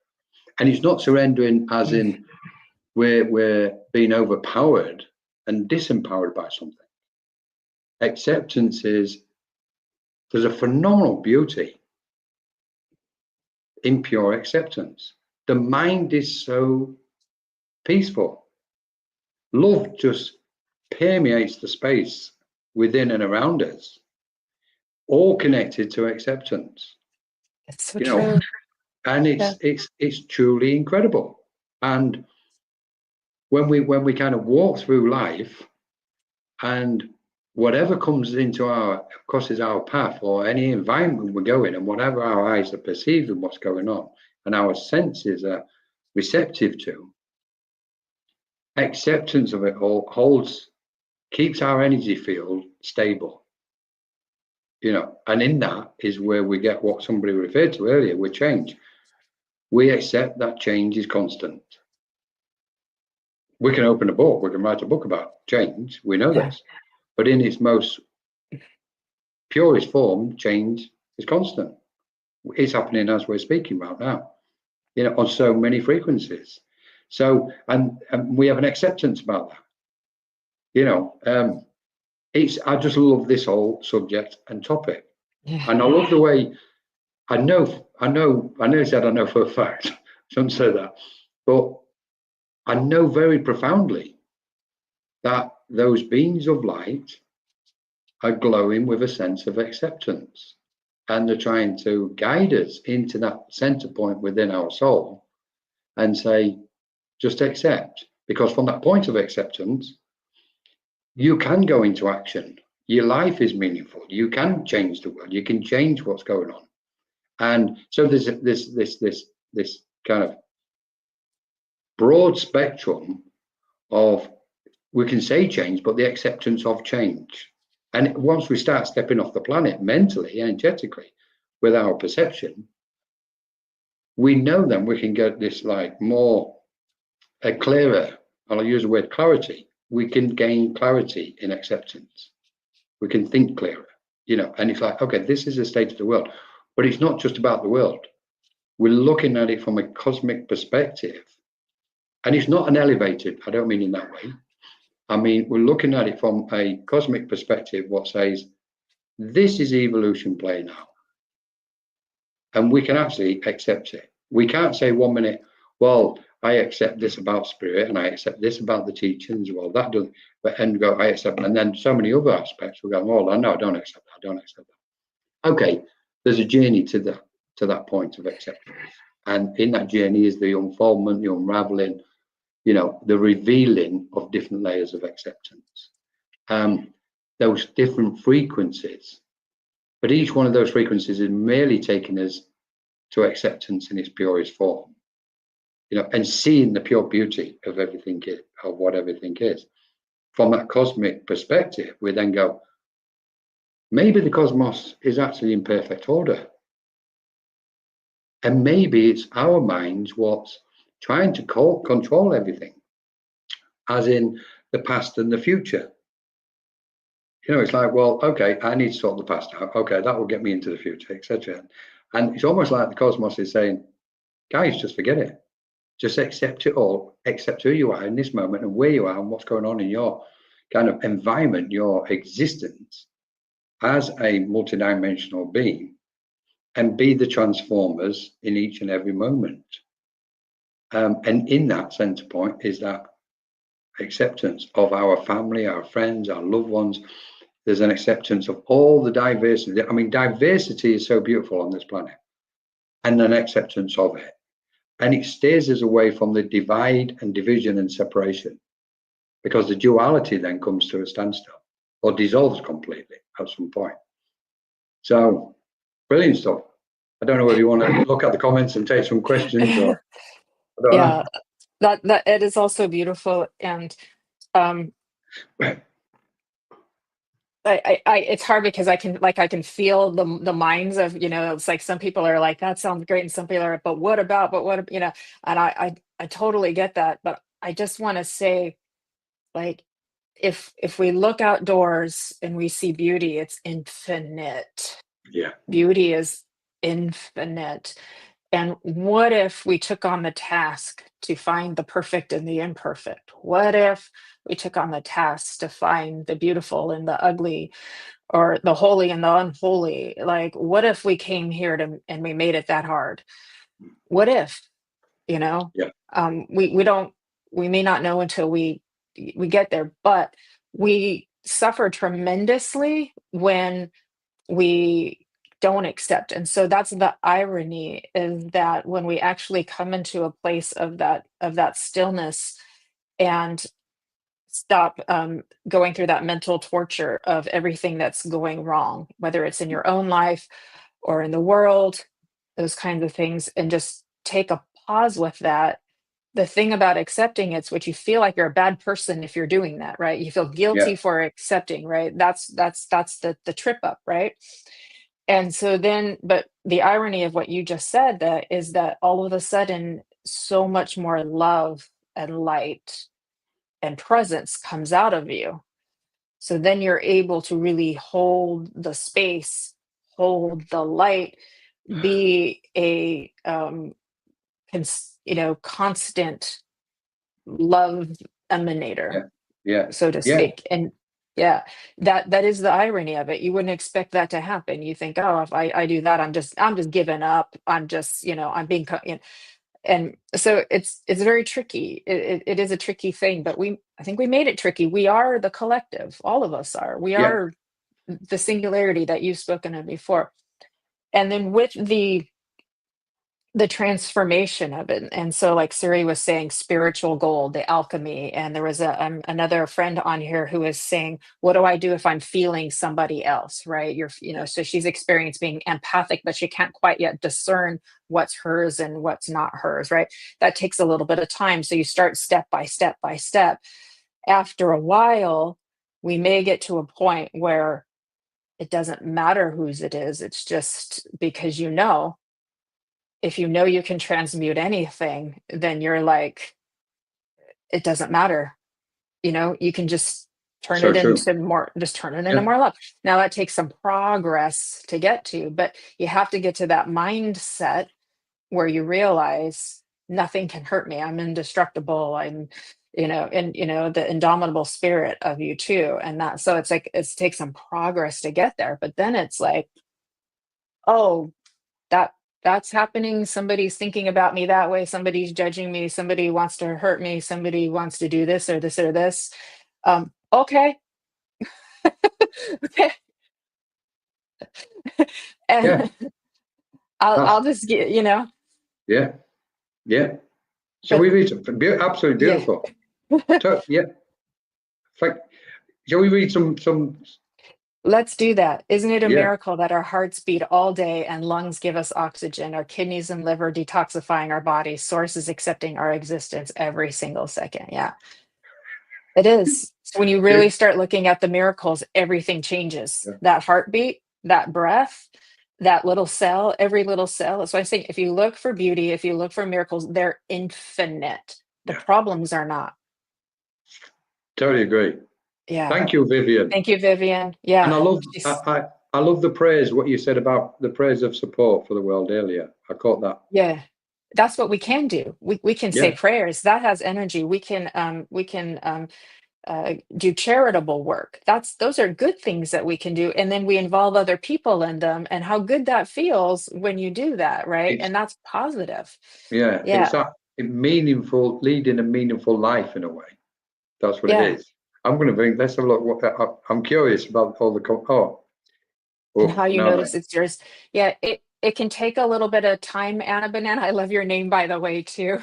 And it's not surrendering as in we're being overpowered and disempowered by something. Acceptance is, there's a phenomenal beauty in pure acceptance. The mind is so peaceful. Love just permeates the space within and around us, all connected to acceptance. It's so true. And it's truly incredible. And when we kind of walk through life, and whatever comes crosses our path, or any environment we go in, and whatever our eyes are perceiving what's going on, and our senses are receptive to, acceptance of it all keeps our energy field stable. And in that is where we get what somebody referred to earlier with change. We accept that change is constant. We can open a book, we can write a book about change, we know this. But in its most purest form, change is constant. It's happening as we're speaking right now, on so many frequencies. So, and we have an acceptance about that. I just love this whole subject and topic. And I love the way, I nearly said I know for a fact, shouldn't say that, but I know very profoundly that those beings of light are glowing with a sense of acceptance, and they're trying to guide us into that center point within our soul and say, just accept, because from that point of acceptance, you can go into action. Your life is meaningful. You can change the world. You can change what's going on. And so there's this kind of broad spectrum of, we can say change, but the acceptance of change. And once we start stepping off the planet mentally, energetically, with our perception, we know then we can get this like a clearer I'll use the word clarity. We can gain clarity in acceptance. We can think clearer, and it's like, okay, this is the state of the world, but it's not just about the world. We're looking at it from a cosmic perspective, and it's not an elevated, I don't mean in that way. I mean, we're looking at it from a cosmic perspective, what says, this is evolution playing out. And we can actually accept it. We can't say 1 minute, well, I accept this about spirit and I accept this about the teachings. Well, that doesn't, but and go, I accept, and then so many other aspects will go, oh, no, I don't accept that. I don't accept that. Okay, there's a journey to that point of acceptance. And in that journey is the unfoldment, the unraveling, the revealing of different layers of acceptance. Those different frequencies, but each one of those frequencies is merely taking us to acceptance in its purest form, and seeing the pure beauty of everything, of what everything is. From that cosmic perspective, we then go, maybe the cosmos is actually in perfect order. And maybe it's our minds what's trying to control everything, as in the past and the future. It's like, well, okay, I need to sort the past out. Okay, that will get me into the future, etc. And it's almost like the cosmos is saying, guys, just forget it. Just accept it all. Accept who you are in this moment and where you are and what's going on in your kind of environment, your existence as a multidimensional being, and be the transformers in each and every moment. And in that center point is that acceptance of our family, our friends, our loved ones. There's an acceptance of all the diversity. I mean, diversity is so beautiful on this planet, and an acceptance of it. And it steers us away from the divide and division and separation, because the duality then comes to a standstill or dissolves completely at some point. So, brilliant stuff. I don't know whether you want to look at the comments and take some questions, or I don't know. That it is also beautiful, and it's hard because I can feel the minds of, it's like some people are like, that sounds great, and some people are, but what about, and I totally get that, but I just want to say, like, if we look outdoors and we see beauty, it's infinite. Yeah. Beauty is infinite. And what if we took on the task to find the perfect and the imperfect? What if we took on the task to find the beautiful and the ugly, or the holy and the unholy? Like, what if we came here and we made it that hard? What if, Yeah. we may not know until we get there, but we suffer tremendously when we don't accept. And so that's the irony, is that when we actually come into a place of that stillness and stop going through that mental torture of everything that's going wrong, whether it's in your own life or in the world, those kinds of things, and just take a pause with that. The thing about accepting, it's what you feel like you're a bad person if you're doing that, right? You feel guilty for accepting, right? That's the trip up, right? And so then, but the irony of what you just said, that is that all of a sudden, so much more love and light and presence comes out of you. So then you're able to really hold the space, hold the light, be a constant love emanator, so to speak. And that is the irony of it. You wouldn't expect that to happen. You think, oh, if I do that, I'm just giving up. I'm just, I'm being, and so it's very tricky. It is a tricky thing, but I think we made it tricky. We are the collective. All of us are. We are the singularity that you've spoken of before. And then with the transformation of it. And so, like Suri was saying, spiritual gold, the alchemy. And there was another friend on here who was saying, what do I do if I'm feeling somebody else, right? So she's experienced being empathic, but she can't quite yet discern what's hers and what's not hers, right? That takes a little bit of time. So you start step by step by step. After a while, we may get to a point where it doesn't matter whose it is. It's just because if you know you can transmute anything, then you're like, it doesn't matter. You can just turn So it true. into more, just turn it into Yeah. more love. Now that takes some progress to get to, but you have to get to that mindset where you realize nothing can hurt me. I'm indestructible. I'm, and the indomitable spirit of you too. And that, so it's like, it takes some progress to get there, but then it's like, oh, that's happening. Somebody's thinking about me that way. Somebody's judging me. Somebody wants to hurt me. Somebody wants to do this or this or this. Okay. Okay. Yeah. And I'll just get, Yeah. Yeah. So but we read some absolutely yeah. beautiful. Yeah. Like, shall we read some? Let's do that. Isn't it a Yeah. miracle that our hearts beat all day and lungs give us oxygen, our kidneys and liver detoxifying our bodies, sources accepting our existence every single second? Yeah, it is. So when you Yeah. really start looking at the miracles, everything changes. Yeah. That heartbeat, that breath, that little cell, every little cell. So I think if you look for beauty, if you look for miracles, they're infinite. The Yeah. problems are not. Totally agree. Yeah. Thank you, Vivian. Thank you, Vivian. And Yeah. I love I love the praise, what you said about the praise of support for the world earlier. I caught that. Yeah. That's what we can do. We can say Yeah. prayers. That has energy. We can do charitable work. Those are good things that we can do, and then we involve other people in them, and how good that feels when you do that, right? It's And that's positive. yeah, it's Yeah. that meaningful, leading a meaningful life in a way. That's what it Yeah. is. I'm going to bring. Let's have a look. I'm curious about all the. And how you Now then. notice it's yours. Yeah, it can take a little bit of time, Anna Banana. I love your name, by the way, too.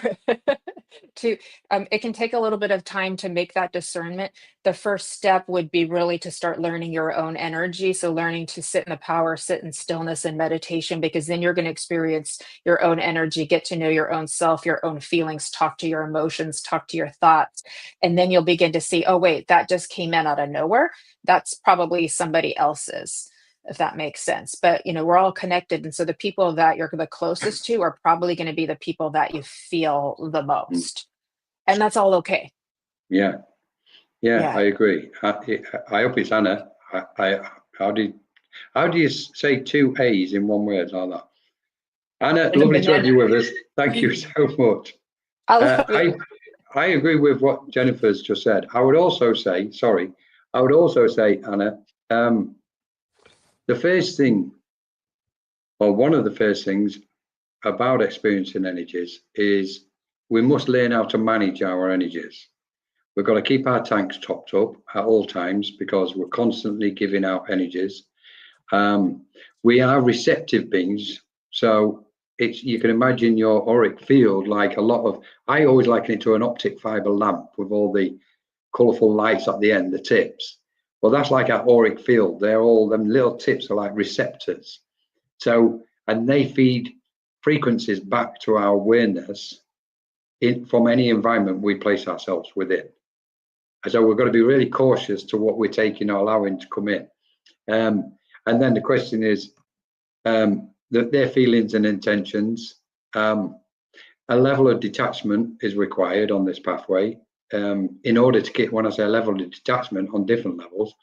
to It can take a little bit of time to make that discernment. The first step would be really to start learning your own energy. So learning to sit in the power, sit in stillness and meditation, because then you're going to experience your own energy, get to know your own self, your own feelings, talk to your emotions, talk to your thoughts. And then you'll begin to see, oh, wait, that just came in out of nowhere. That's probably somebody else's, if that makes sense. But we're all connected, and so the people that you're the closest to are probably going to be the people that you feel the most, and that's all okay. Yeah, Yeah. I agree. I hope it's Anna. How do you say two A's in one word like that? Anna, lovely to have you with us. Thank you so much. I love it. I agree with what Jennifer's just said. I would also say, Anna, the first thing, or one of the first things about experiencing energies is we must learn how to manage our energies. We've got to keep our tanks topped up at all times because we're constantly giving out energies. We are receptive beings, so you can imagine your auric field like a lot of. I always liken it to an optic fiber lamp with all the colourful lights at the end, the tips. Well, that's like our auric field. They're all them little tips are like receptors. So, and they feed frequencies back to our awareness from any environment we place ourselves within. And so we've got to be really cautious to what we're taking or allowing to come in. And then the question is their feelings and intentions. A level of detachment is required on this pathway in order to get, when I say a level of detachment on different levels,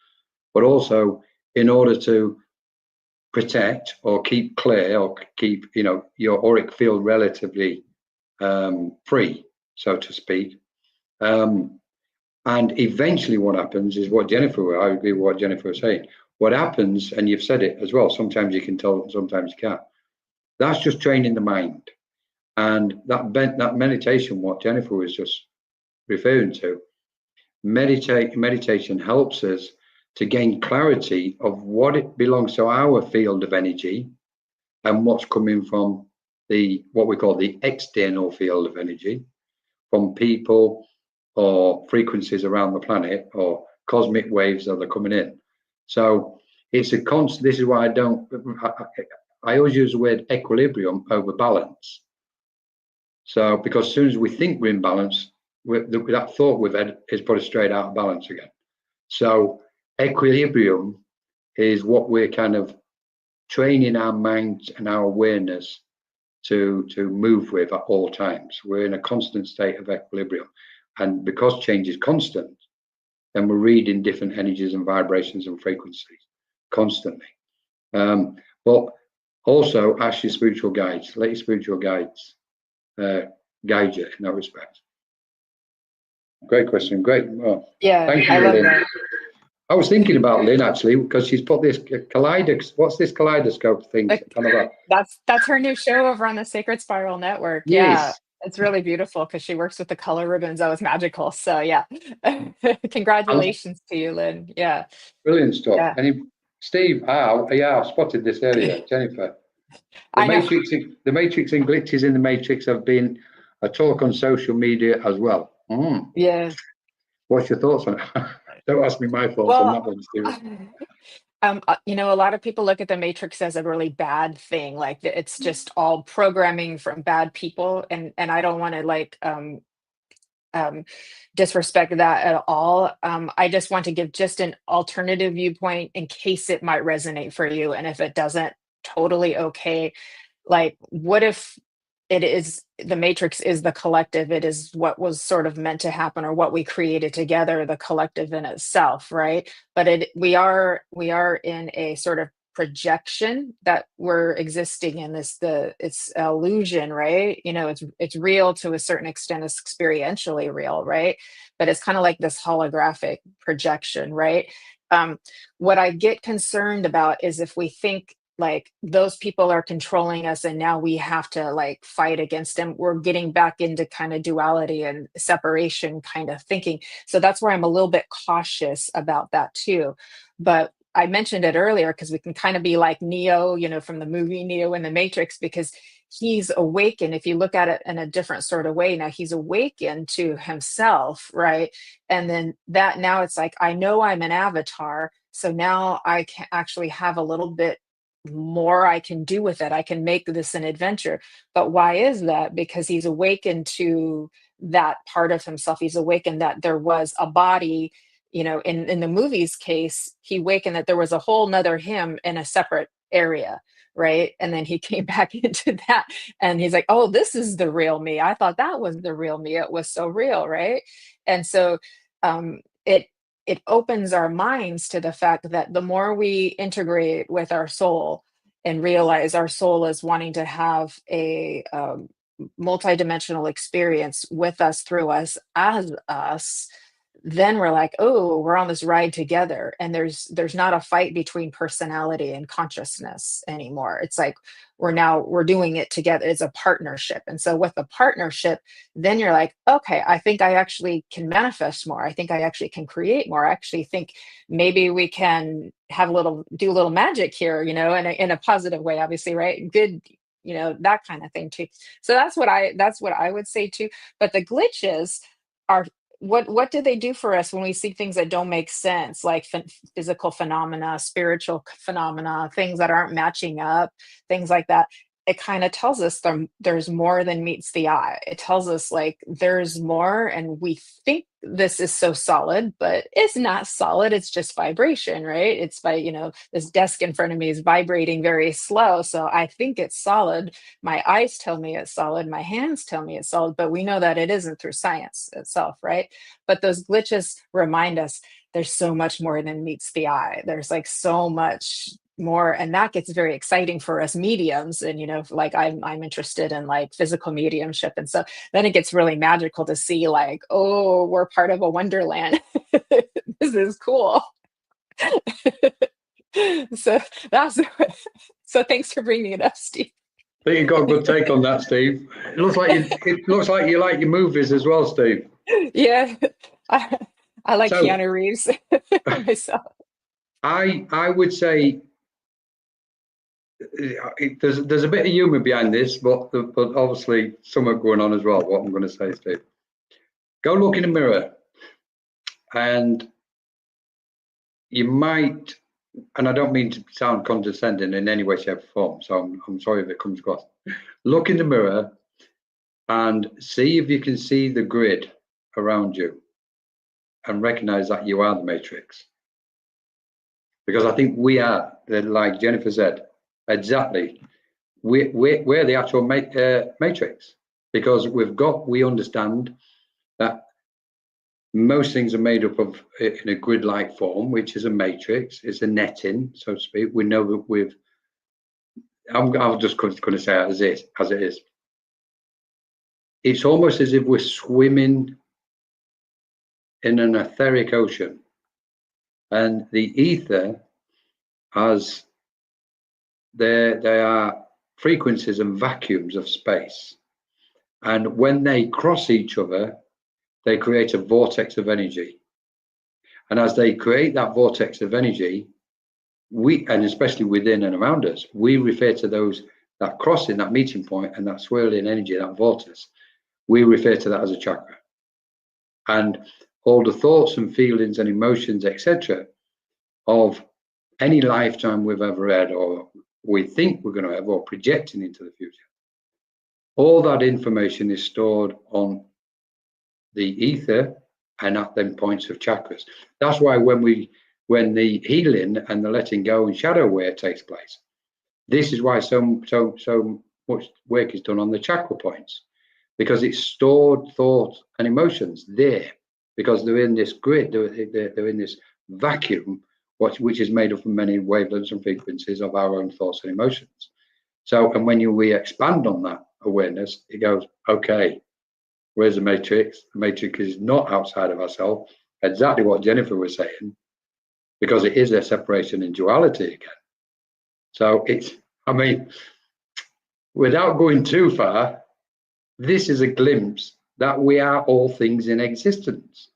but also in order to protect or keep clear or keep your auric field relatively free, so to speak. And eventually what happens is what Jennifer, I agree with what Jennifer was saying. What happens, and you've said it as well, sometimes you can tell, sometimes you can't. That's just training the mind. And that meditation, what Jennifer was just referring to, meditation helps us to gain clarity of what it belongs to our field of energy and what's coming from what we call the external field of energy, from people or frequencies around the planet or cosmic waves that are coming in. So it's a constant. This is why I always use the word equilibrium over balance. So because as soon as we think we're in balance, that thought we've had is put us straight out of balance again. So equilibrium is what we're kind of training our minds and our awareness to move with at all times. We're in a constant state of equilibrium. And because change is constant, then we're reading different energies and vibrations and frequencies constantly. But also ask your spiritual guides, let your spiritual guides guide you in that respect. Great question. Great. Well, Yeah, thank you, I love Lynn. that. I was thinking about Lynn actually, because she's put this what's this kaleidoscope thing? That's her new show over on the Sacred Spiral Network. Yes. Yeah, it's really beautiful because she works with the color ribbons. That was magical. So yeah, congratulations to you, Lynn. Yeah, Brilliant stuff. yeah. Steve, yeah, I've spotted this earlier. Jennifer, I know. the matrix and glitches in the matrix have been a talk on social media as well. Yeah. What's your thoughts on it? Don't ask me my thoughts on that one, Steve. You know, a lot of people look at the Matrix as a really bad thing, like it's just all programming from bad people, and I don't want to like disrespect that at all. I just want to give just an alternative viewpoint in case it might resonate for you, and if it doesn't, totally okay. Like, what if it is the matrix is the collective, it is what was sort of meant to happen or what we created together, the collective in itself, right? But we are in a sort of projection that we're existing in it's illusion, right? You know, it's real to a certain extent, it's experientially real, right? But it's kind of like this holographic projection, right? What I get concerned about is if we think like those people are controlling us and now we have to like fight against them, we're getting back into kind of duality and separation kind of thinking. So that's where I'm a little bit cautious about that too. But I mentioned it earlier because we can kind of be like Neo, you know, from the movie Neo in the Matrix, because he's awakened. If you look at it in a different sort of way, now he's awakened to himself, right? And then that now it's like, I know I'm an avatar, so now I can actually have a little bit more I can do with it. I can make this an adventure. But why is that? Because he's awakened to that part of himself. He's awakened that there was a body, you know, in the movie's case, he awakened that there was a whole nother him in a separate area, right? And then he came back into that and he's like, oh, this is the real me. I thought that was the real me. It was so real, right? And so it opens our minds to the fact that the more we integrate with our soul and realize our soul is wanting to have a multidimensional experience with us, through us, as us, then we're like, oh, we're on this ride together, and there's not a fight between personality and consciousness anymore. It's like we're doing it together. It's a partnership. And so with the partnership, then you're like, okay, I think I actually can manifest more. I think I actually can create more. I actually think maybe we can do a little magic here, you know, in a positive way, obviously, right? Good, you know, that kind of thing too. So that's what I would say too. But the glitches are, what do they do for us when we see things that don't make sense, like physical phenomena, spiritual phenomena, things that aren't matching up, things like that? It kind of tells us there's more than meets the eye. It tells us like there's more, and we think this is so solid, but it's not solid. It's just vibration, right? It's you know, this desk in front of me is vibrating very slow, so I think it's solid. My eyes tell me it's solid, my hands tell me it's solid, but we know that it isn't through science itself, right? But those glitches remind us there's so much more than meets the eye. There's like so much more, and that gets very exciting for us mediums. And you know, like I'm interested in like physical mediumship, and so then it gets really magical to see like, oh, we're part of a wonderland. This is cool. So so thanks for bringing it up, Steve. I think you got a good take on that, Steve. It looks like you like your movies as well, Steve. Yeah, I like Keanu Reeves myself. I would say there's a bit of humor behind this, but obviously something going on as well. What I'm going to say, Steve, go look in the mirror, and you might, and I don't mean to sound condescending in any way, shape, or form, so I'm sorry if it comes across. Look in the mirror and see if you can see the grid around you, and recognize that you are the matrix. Because I think we are, like Jennifer said, exactly. We're the actual matrix, because we understand that Most things are made up of in a grid-like form, which is a matrix. It's a netting, so to speak. We know that we've. I'm just going to say it as it is. It's almost as if we're swimming in an etheric ocean, and the ether has there are frequencies and vacuums of space, and when they cross each other, they create a vortex of energy. And as they create that vortex of energy, and especially within and around us, we refer to those, that crossing, that meeting point, and that swirling energy, that vortex, we refer to that as a chakra. And all the thoughts and feelings and emotions, etc., of any lifetime we've ever had, or we think we're going to have, or projecting into the future, all that information is stored on the ether and at them points of chakras. That's why when the healing and the letting go and shadow work takes place, this is why so much work is done on the chakra points, because it's stored thoughts and emotions there, because they're in this grid, they're in this vacuum, which is made up of many wavelengths and frequencies of our own thoughts and emotions. So, and when we expand on that awareness, it goes, okay, where's the matrix? The matrix is not outside of ourselves. Exactly what Jennifer was saying, because it is a separation in duality again. So it's, I mean, without going too far, this is a glimpse that we are all things in existence.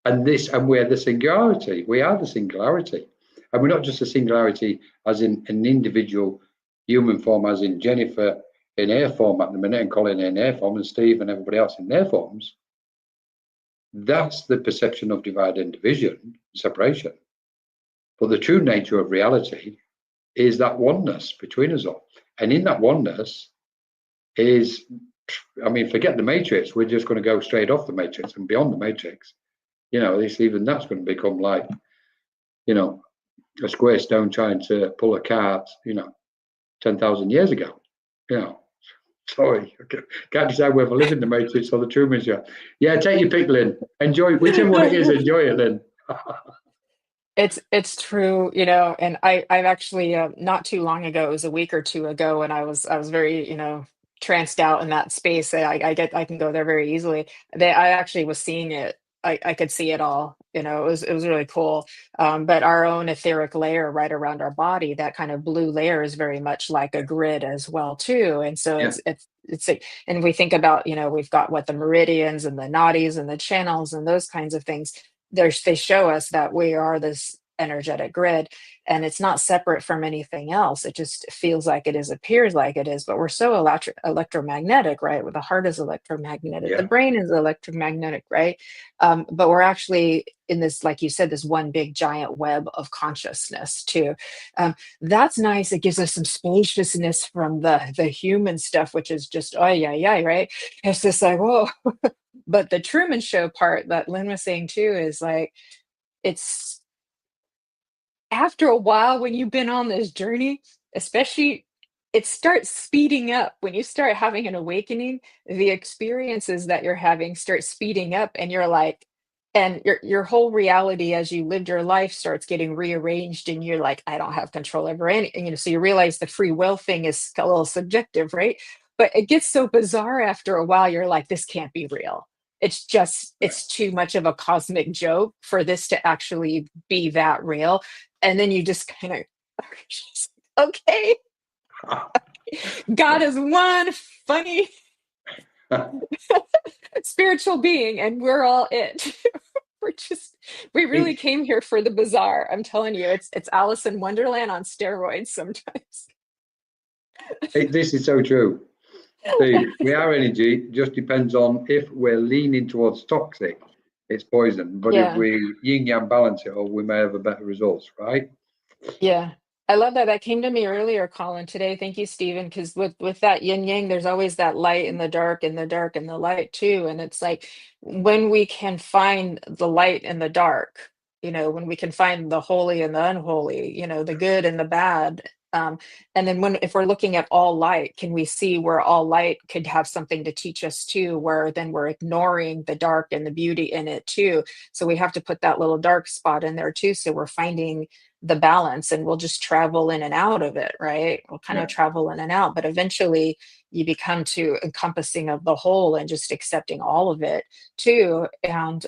And we're the singularity. We are the singularity. And we're not just a singularity as in an individual human form, as in Jennifer in her form at the minute, and Colin in her form, and Steve and everybody else in their forms. That's the perception of divide and division, separation. But the true nature of reality is that oneness between us all. And in that oneness is, I mean, forget the matrix. We're just going to go straight off the matrix and beyond the matrix. You know, even that's going to become like, you know, a square stone trying to pull a cart, you know, 10,000 years ago. You know, sorry, can't decide whether I live in the matrix or the Truman Show. Yeah, take your pick, Lynn. Enjoy whichever one it is. Enjoy it, Lynn. It's true, you know, and I've actually not too long ago, it was a week or two ago, and I was very, you know, tranced out in that space. I can go there very easily. I actually was seeing it. I could see it all. You know, it was really cool. But our own etheric layer right around our body, that kind of blue layer, is very much like a grid as well too. And so Yeah. it's like, and we think about, you know, we've got what the meridians and the nadis and the channels and those kinds of things. They show us that we are this energetic grid, and it's not separate from anything else. It just feels like it is, appears like it is, but we're so electromagnetic, right? The heart is electromagnetic, the Yeah. brain is electromagnetic, right? But we're actually in this, like you said, this one big giant web of consciousness too. That's nice. It gives us some spaciousness from the human stuff, which is just, oh yeah, right? It's just like, whoa. But the Truman Show part that Lynn was saying too is like, it's after a while when you've been on this journey, especially, it starts speeding up when you start having an awakening. The experiences that you're having start speeding up, and you're like, and your whole reality as you lived your life starts getting rearranged, and you're like, I don't have control over anything, you know. So you realize the free will thing is a little subjective, right? But it gets so bizarre after a while, you're like, this can't be real. It's just, it's too much of a cosmic joke for this to actually be that real. And then you just kind of, okay, God is one funny spiritual being, and we're all it. We really came here for the bizarre. I'm telling you, it's Alice in Wonderland on steroids sometimes. This is so true. Steve, we are energy. It just depends on if we're leaning towards toxic, it's poison. But if Yeah. we yin yang balance it, or we may have a better results, right? Yeah. I love that. That came to me earlier, Colin, today. Thank you, Stephen. Because with that yin yang, there's always that light and the dark and the dark and the light too. And it's like, when we can find the light and the dark, you know, when we can find the holy and the unholy, you know, the good and the bad, And then if we're looking at all light, can we see where all light could have something to teach us too, where then we're ignoring the dark and the beauty in it too? So we have to put that little dark spot in there too. So we're finding the balance, and we'll just travel in and out of it, right? We'll kind of travel in and out, but eventually you become to encompassing of the whole and just accepting all of it too. And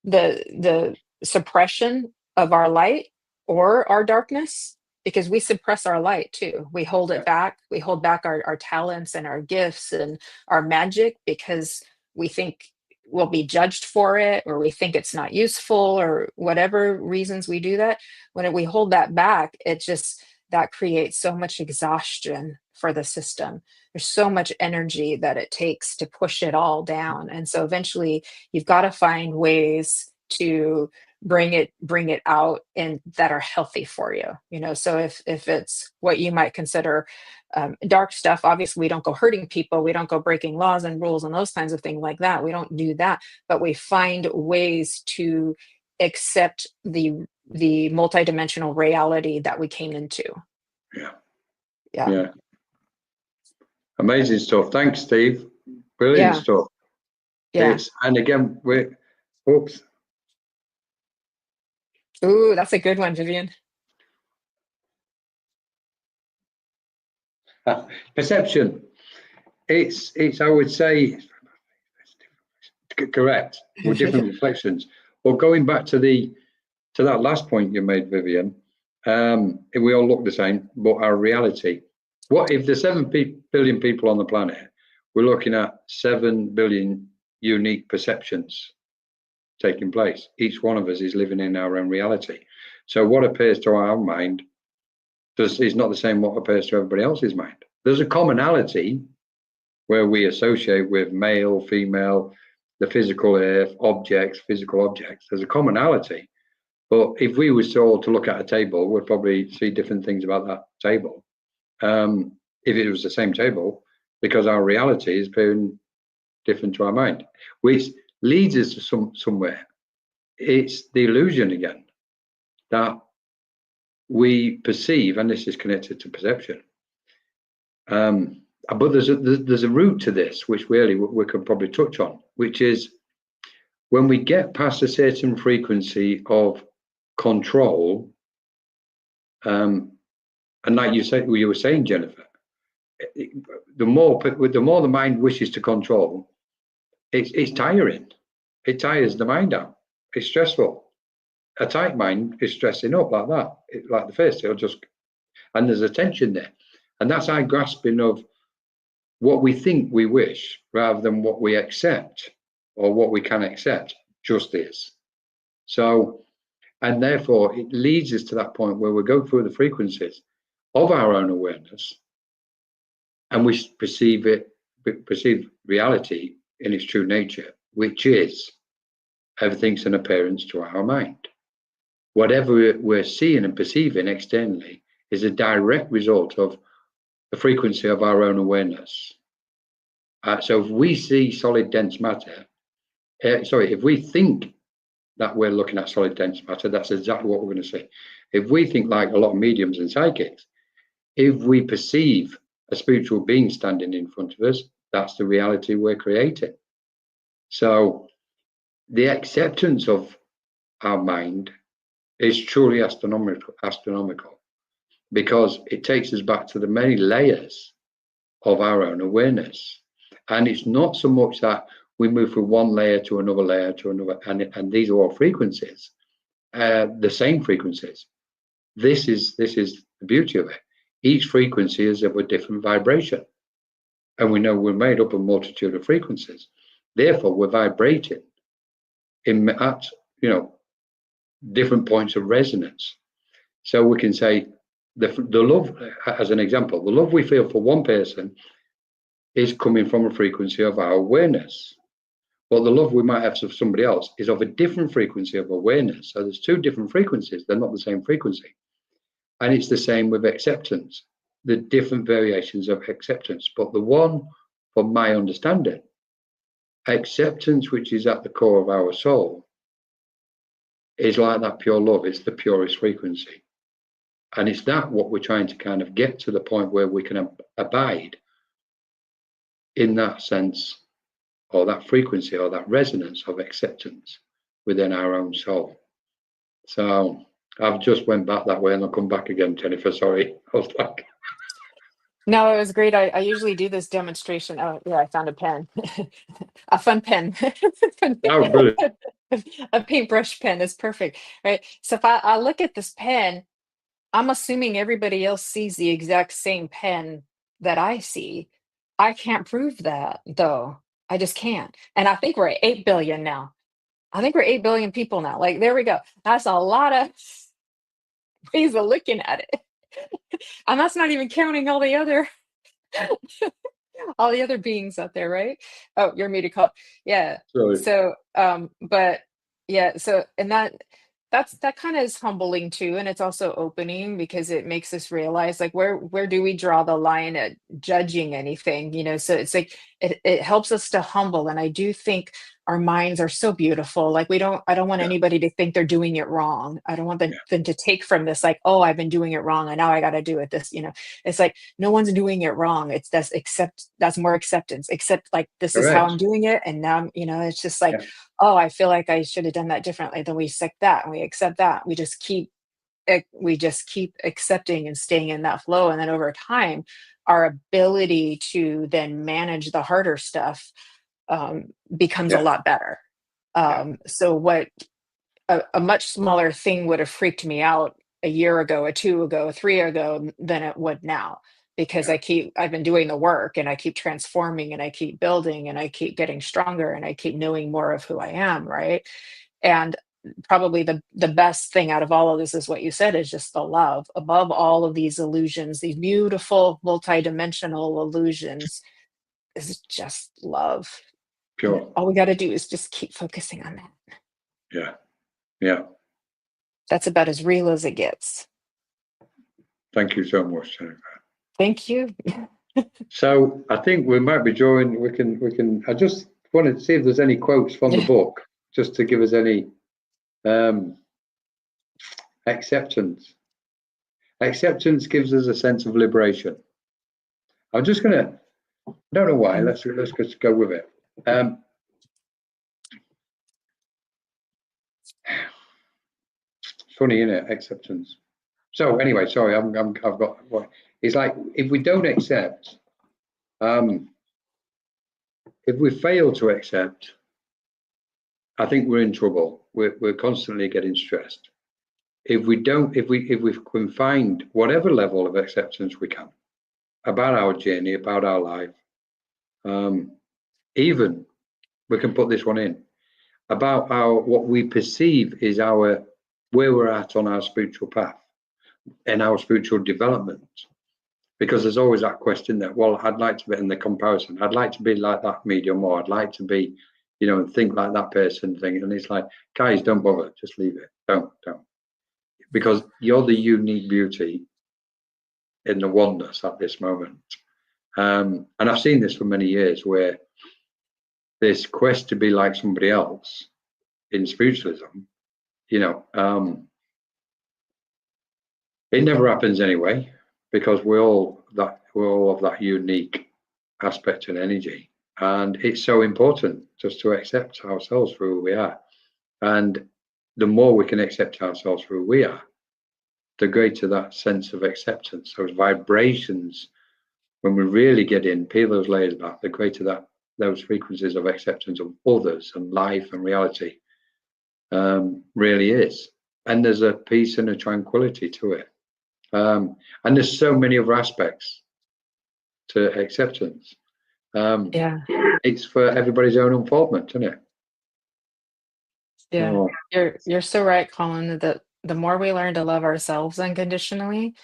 the suppression of our light or our darkness, because we suppress our light too. We hold it back. We hold back our talents and our gifts and our magic because we think we'll be judged for it, or we think it's not useful, or whatever reasons we do that. When we hold that back, that creates so much exhaustion for the system. There's so much energy that it takes to push it all down. And so eventually you've got to find ways to bring it out and that are healthy for you. So if it's what you might consider dark stuff, obviously we don't go hurting people, we don't go breaking laws and rules and those kinds of things like that. We don't do that, but we find ways to accept the multidimensional reality that we came into. Yeah. Amazing stuff. Thanks, Steve. Brilliant stuff. And again, oops. Ooh, that's a good one, Vivian. Perception. It's I would say correct, with different reflections. Well, going back to that last point you made, Vivian, we all look the same, but our reality. What if there's 7 billion people on the planet? We're looking at 7 billion unique perceptions taking place. Each one of us is living in our own reality. So what appears to our mind is not the same what appears to everybody else's mind. There's a commonality where we associate with male, female, the physical earth, physical objects. There's a commonality. But if we were all to look at a table, we'd probably see different things about that table. If it was the same table, because our reality is appearing different to our mind, which leads us to somewhere. It's the illusion again that we perceive, and this is connected to perception. But there's a root to this, which really we could probably touch on, which is when we get past a certain frequency of control, and like you were saying, Jennifer, the more the mind wishes to control, it's tiring. It tires the mind out. It's stressful. A tight mind is stressing up like that. Like the first, and there's a tension there, and that's our grasping of what we think we wish rather than what we accept or what we can accept just is. So, and therefore it leads us to that point where we go through the frequencies of our own awareness, and we perceive reality in its true nature, which is everything's an appearance to our mind. Whatever we're seeing and perceiving externally is a direct result of the frequency of our own awareness. So if we see solid dense matter, if we think that we're looking at solid dense matter, that's exactly what we're going to see. If we think like a lot of mediums and psychics, if we perceive a spiritual being standing in front of us, that's the reality we're creating. So the acceptance of our mind is truly astronomical, because it takes us back to the many layers of our own awareness. And it's not so much that we move from one layer to another layer to another, and these are all frequencies, the same frequencies. This is the beauty of it. Each frequency is of a different vibration, and we know we're made up of a multitude of frequencies. Therefore, we're vibrating at different points of resonance. So we can say the love, as an example, the love we feel for one person is coming from a frequency of our awareness. But the love we might have for somebody else is of a different frequency of awareness. So there's 2 different frequencies. They're not the same frequency. And it's the same with acceptance, the different variations of acceptance. But the one, from my understanding, acceptance, which is at the core of our soul, is like that pure love. It's the purest frequency. And it's that what we're trying to kind of get to the point where we can abide in that sense, or that frequency, or that resonance of acceptance within our own soul. So I've just went back that way and I'll come back again, Jennifer. Sorry. I was like, No, it was great. I usually do this demonstration. Oh, yeah, I found a pen, a fun pen. oh, brilliant. A paintbrush pen is perfect, right? So if I look at this pen, I'm assuming everybody else sees the exact same pen that I see. I can't prove that, though. I just can't. And I think we're at 8 billion now. I think we're 8 billion people now. Like, there we go. That's a lot of ways of looking at it. And that's not even counting all the other all the other beings out there, right? Oh, you're muted, call. Yeah. Sorry. So, but yeah, so and that kind of is humbling too, and it's also opening because it makes us realize like where do we draw the line at judging anything, you know? So it's like it helps us to humble, and I do think our minds are so beautiful. Like I don't want Yeah. anybody to think they're doing it wrong. I don't want them, Yeah. them to take from this like, oh, I've been doing it wrong and now I got to do it this, you know. It's like no one's doing it wrong. It's that's more acceptance. Accept like this is how Correct. I'm doing it, and now you know it's just like, Yeah. oh, I feel like I should have done that differently. Then we accept that and we accept that. We just keep accepting and staying in that flow, and then over time, our ability to then manage the harder stuff becomes a Yeah. lot better. Yeah. So what a much smaller thing would have freaked me out a year ago, a 2 ago, a 3 ago than it would now, because Yeah. I've been doing the work and I keep transforming and I keep building and I keep getting stronger and I keep knowing more of who I am, right? And probably the best thing out of all of this is what you said, is just the love above all of these illusions, these beautiful multidimensional illusions, is just love. And Pure. all we got to do is just keep focusing on that. Yeah. Yeah. That's about as real as it gets. Thank you so much, Jennifer. Thank you. So I think we might be drawing. We can. I just wanted to see if there's any quotes from the book, just to give us any acceptance. Acceptance gives us a sense of liberation. I'm just gonna. I don't know why. Let's just go with it. Funny, isn't it? Acceptance. So anyway, sorry, I've got. It's like if we don't accept, if we fail to accept, I think we're in trouble. We're constantly getting stressed. If we can find whatever level of acceptance we can about our journey, about our life, even we can put this one in about what we perceive is where we're at on our spiritual path and our spiritual development. Because there's always that question that, well, I'd like to be in the comparison. I'd like to be like that medium, or I'd like to be, you know, and think like that person thing. And it's like, guys, don't bother. Just leave it. Don't. Because you're the unique beauty in the oneness at this moment. And I've seen this for many years, where this quest to be like somebody else in spiritualism, you know, it never happens anyway, because we're all of that unique aspect and energy. And it's so important just to accept ourselves for who we are. And the more we can accept ourselves for who we are, the greater that sense of acceptance, those vibrations, when we really get in, peel those layers back, the greater that those frequencies of acceptance of others and life and reality really is. And there's a peace and a tranquility to it. And there's so many other aspects to acceptance. Yeah. It's for everybody's own unfoldment, isn't it? Yeah. Oh, You're so right, Colin, that the more we learn to love ourselves unconditionally,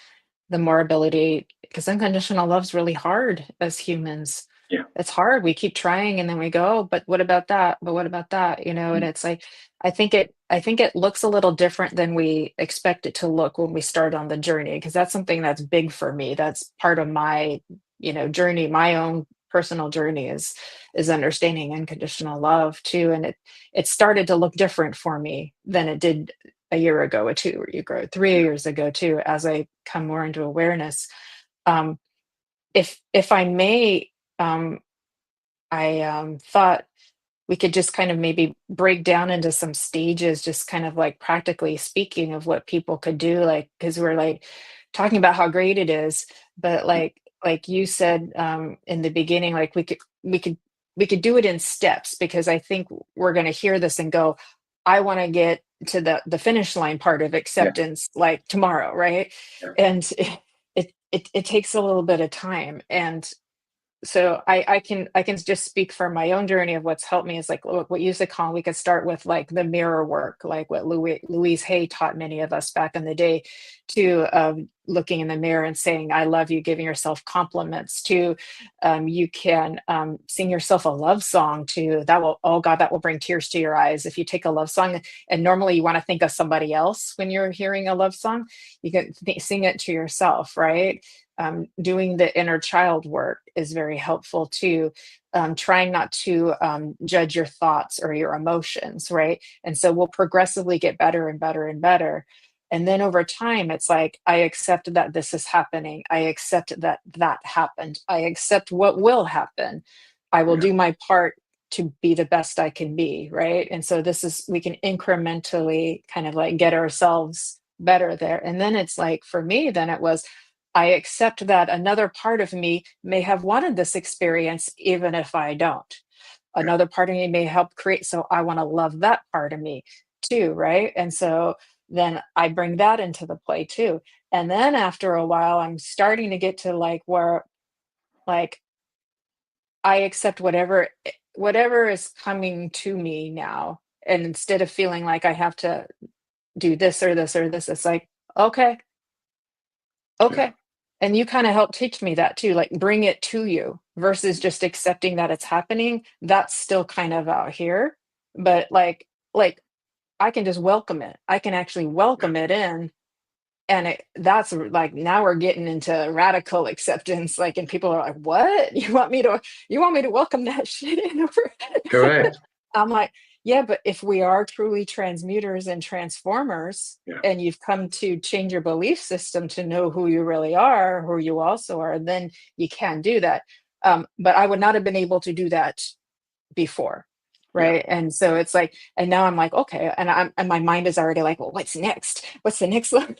the more ability, because unconditional love's really hard as humans. yeah. It's hard. We keep trying and then we go, but what about that? But what about that? You know, and it's like I think it looks a little different than we expect it to look when we start on the journey, because that's something that's big for me. That's part of my, you know, journey, my own personal journey is understanding unconditional love too. And it started to look different for me than it did a year ago or two, or you grow 3 years ago too, as I come more into awareness. If I may, I thought we could just kind of maybe break down into some stages, just kind of like practically speaking of what people could do, like, because we're like talking about how great it is, but like you said in the beginning, like we could do it in steps, because I think we're going to hear this and go, I want to get to the finish line part of acceptance like tomorrow, right? Yeah. And it takes a little bit of time. And so I can just speak from my own journey of what's helped me is like what you said, Colin. We could start with like the mirror work, like what Louise Hay taught many of us back in the day, to looking in the mirror and saying I love you, giving yourself compliments. To you can sing yourself a love song. To that will, oh God, that will bring tears to your eyes. If you take a love song and normally you want to think of somebody else when you're hearing a love song, you can sing it to yourself, right? Doing the inner child work is very helpful too. Trying not to judge your thoughts or your emotions, right? And so we'll progressively get better and better and better. And then over time, it's like, I accept that this is happening. I accept that that happened. I accept what will happen. I will do my part to be the best I can be, right? And so we can incrementally kind of like get ourselves better there. And then it's like, for me, then it was, I accept that another part of me may have wanted this experience, even if I don't. Another part of me may help create, so I want to love that part of me too, right? And so then I bring that into the play too. And then after a while, I'm starting to get to like where, like, I accept whatever is coming to me now. And instead of feeling like I have to do this or this or this, it's like, okay. And you kind of help teach me that too, like bring it to you versus just accepting that it's happening. That's still kind of out here, but like I can just welcome it. I can actually welcome it in. And that's like, now we're getting into radical acceptance. Like, and people are like, what? You want me to welcome that shit in over? Correct. I'm like, yeah, but if we are truly transmuters and transformers, and you've come to change your belief system to know who you really are, who you also are, then you can do that. But I would not have been able to do that before. Right. And so it's like, and now I'm like, okay. And my mind is already like, well, what's next? What's the next level?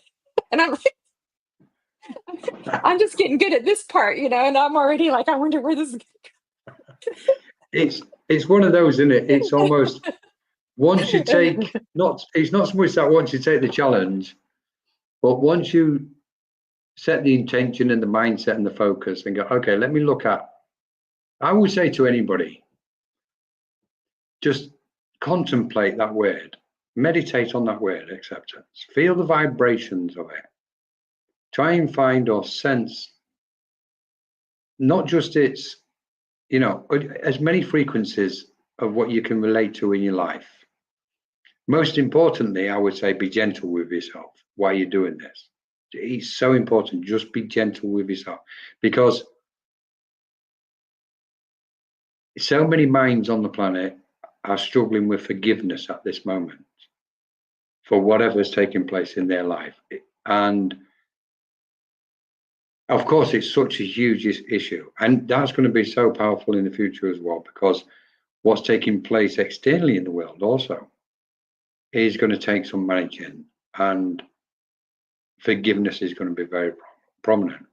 And I'm like, I'm just getting good at this part, and I'm already like, I wonder where this is going to go. It's one of those, isn't it? It's almost once you take it's not so much that once you take the challenge, but once you set the intention and the mindset and the focus and go, okay, let me look at, I would say to anybody, just contemplate that word, meditate on that word, acceptance, feel the vibrations of it, try and find or sense not just its, as many frequencies of what you can relate to in your life. Most importantly, I would say be gentle with yourself while you're doing this. It's so important. Just be gentle with yourself, because so many minds on the planet are struggling with forgiveness at this moment for whatever's taking place in their life. And of course, it's such a huge issue. And that's going to be so powerful in the future as well, because what's taking place externally in the world also is going to take some managing, and forgiveness is going to be very prominent.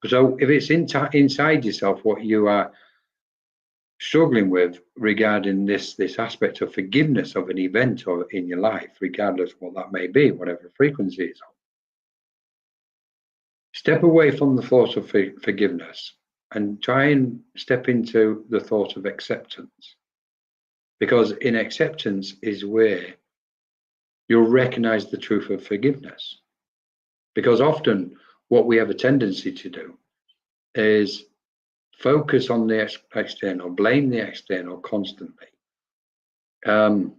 So if it's inside yourself, what you are struggling with regarding this aspect of forgiveness of an event or in your life, regardless what that may be, whatever frequency it's on, step away from the thought of forgiveness and try and step into the thought of acceptance. Because in acceptance is where you'll recognize the truth of forgiveness. Because often what we have a tendency to do is focus on the external, blame the external constantly. And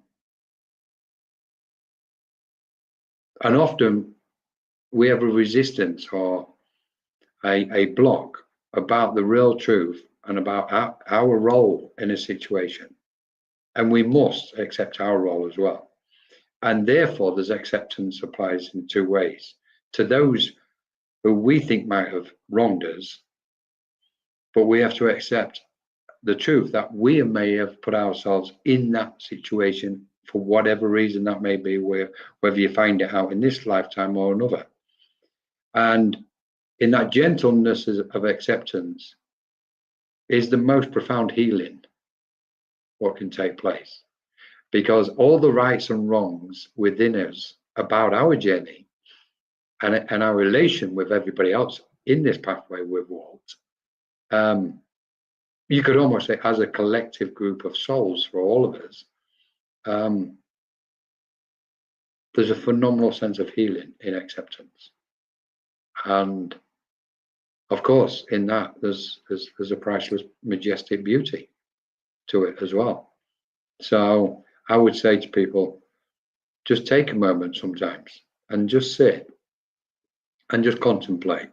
often we have a resistance or a block about the real truth and about our role in a situation. And we must accept our role as well. And therefore, there's acceptance applies in two ways. To those who we think might have wronged us, but we have to accept the truth that we may have put ourselves in that situation for whatever reason that may be, whether you find it out in this lifetime or another. And in that gentleness of acceptance is the most profound healing what can take place. Because all the rights and wrongs within us about our journey and our relation with everybody else in this pathway we've walked, you could almost say as a collective group of souls for all of us, there's a phenomenal sense of healing in acceptance. And of course, in that, there's a priceless, majestic beauty to it as well. So I would say to people, just take a moment sometimes and just sit and just contemplate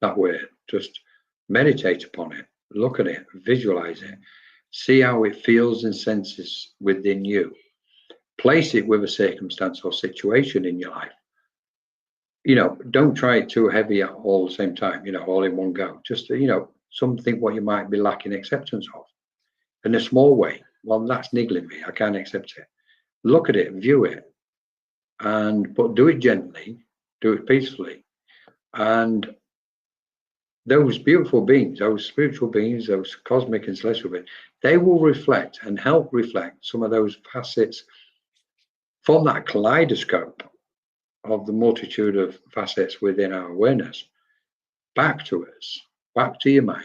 that way. Just meditate upon it, look at it, visualize it, see how it feels and senses within you. Place it with a circumstance or situation in your life. Don't try it too heavy all at the same time, all in one go. Just, something what you might be lacking acceptance of in a small way. Well, that's niggling me. I can't accept it. Look at it, view it, but do it gently, do it peacefully. And those beautiful beings, those spiritual beings, those cosmic and celestial beings, they will reflect and help reflect some of those facets from that kaleidoscope of the multitude of facets within our awareness back to us, back to your mind.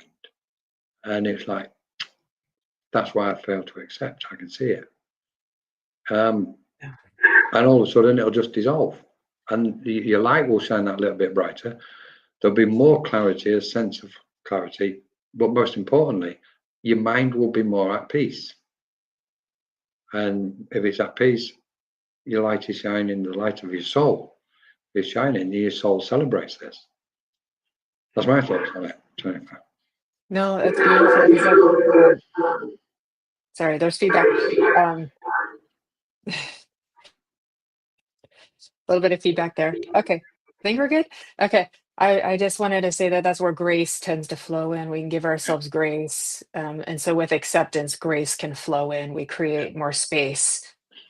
And it's like, that's why I failed to accept. I can see it. And all of a sudden it'll just dissolve. And your light will shine that little bit brighter. There'll be more clarity, a sense of clarity. But most importantly, your mind will be more at peace. And if it's at peace, your light is shining, the light of your soul is shining. Your soul celebrates this. That's my thoughts on it. No, that's beautiful. Because that, sorry, there's feedback. A little bit of feedback there. Okay, I think we're good. Okay, I just wanted to say that that's where grace tends to flow in. We can give ourselves grace, and so with acceptance, grace can flow in. We create more space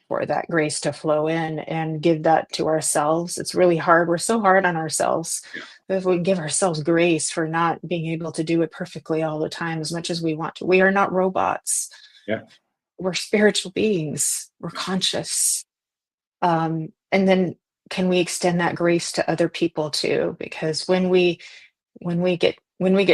for that grace to flow in and give that to ourselves. It's really hard. We're so hard on ourselves. If we give ourselves grace for not being able to do it perfectly all the time as much as we want to. We are not robots. Yeah. We're spiritual beings. We're conscious. And then can we extend that grace to other people too? Because when we get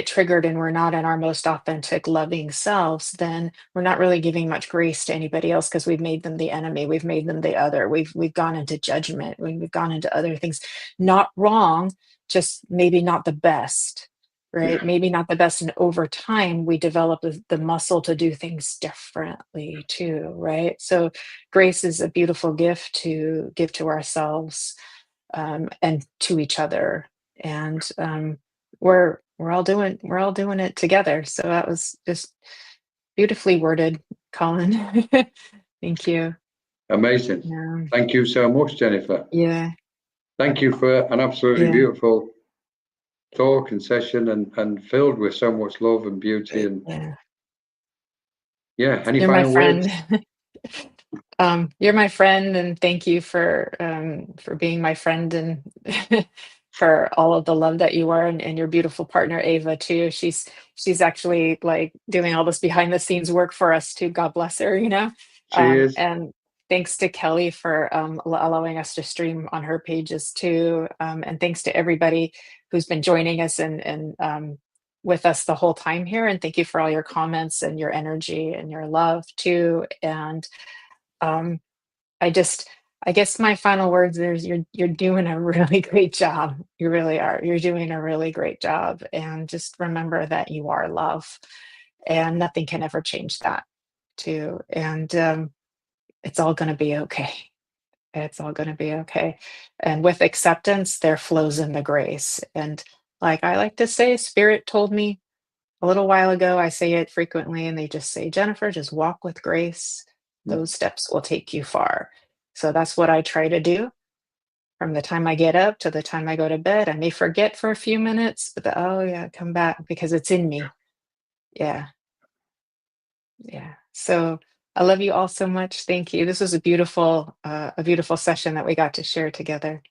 triggered and we're not in our most authentic, loving selves, then we're not really giving much grace to anybody else because we've made them the enemy. We've made them the other. We've gone into judgment. We've gone into other things. Not wrong, just maybe not the best, right? Yeah. Maybe not the best. And over time, we develop the muscle to do things differently too, right? So grace is a beautiful gift to give to ourselves and to each other. And we're all doing it together. So that was just beautifully worded, Colin. Thank you. Amazing. Yeah. Thank you so much, Jennifer. Yeah. Thank you for an absolutely beautiful talk and session and filled with so much love and beauty and any You're my final friend. words? You're my friend, and thank you for being my friend and for all of the love that you are, and your beautiful partner Ava too. She's actually like doing all this behind the scenes work for us too. God bless her, Cheers. And thanks to Kelly for allowing us to stream on her pages too. And thanks to everybody who's been joining us and with us the whole time here. And thank you for all your comments and your energy and your love too. And I guess my final words is you're doing a really great job. You really are. You're doing a really great job. And just remember that you are love, and nothing can ever change that too. And it's all going to be okay. It's all going to be okay. And with acceptance, there flows in the grace. And like I like to say, Spirit told me a little while ago, I say it frequently, and they just say, Jennifer, just walk with grace. Those steps will take you far. So that's what I try to do from the time I get up to the time I go to bed. I may forget for a few minutes, but oh yeah, come back because it's in me. Yeah. Yeah. So I love you all so much. Thank you. This was a beautiful session that we got to share together.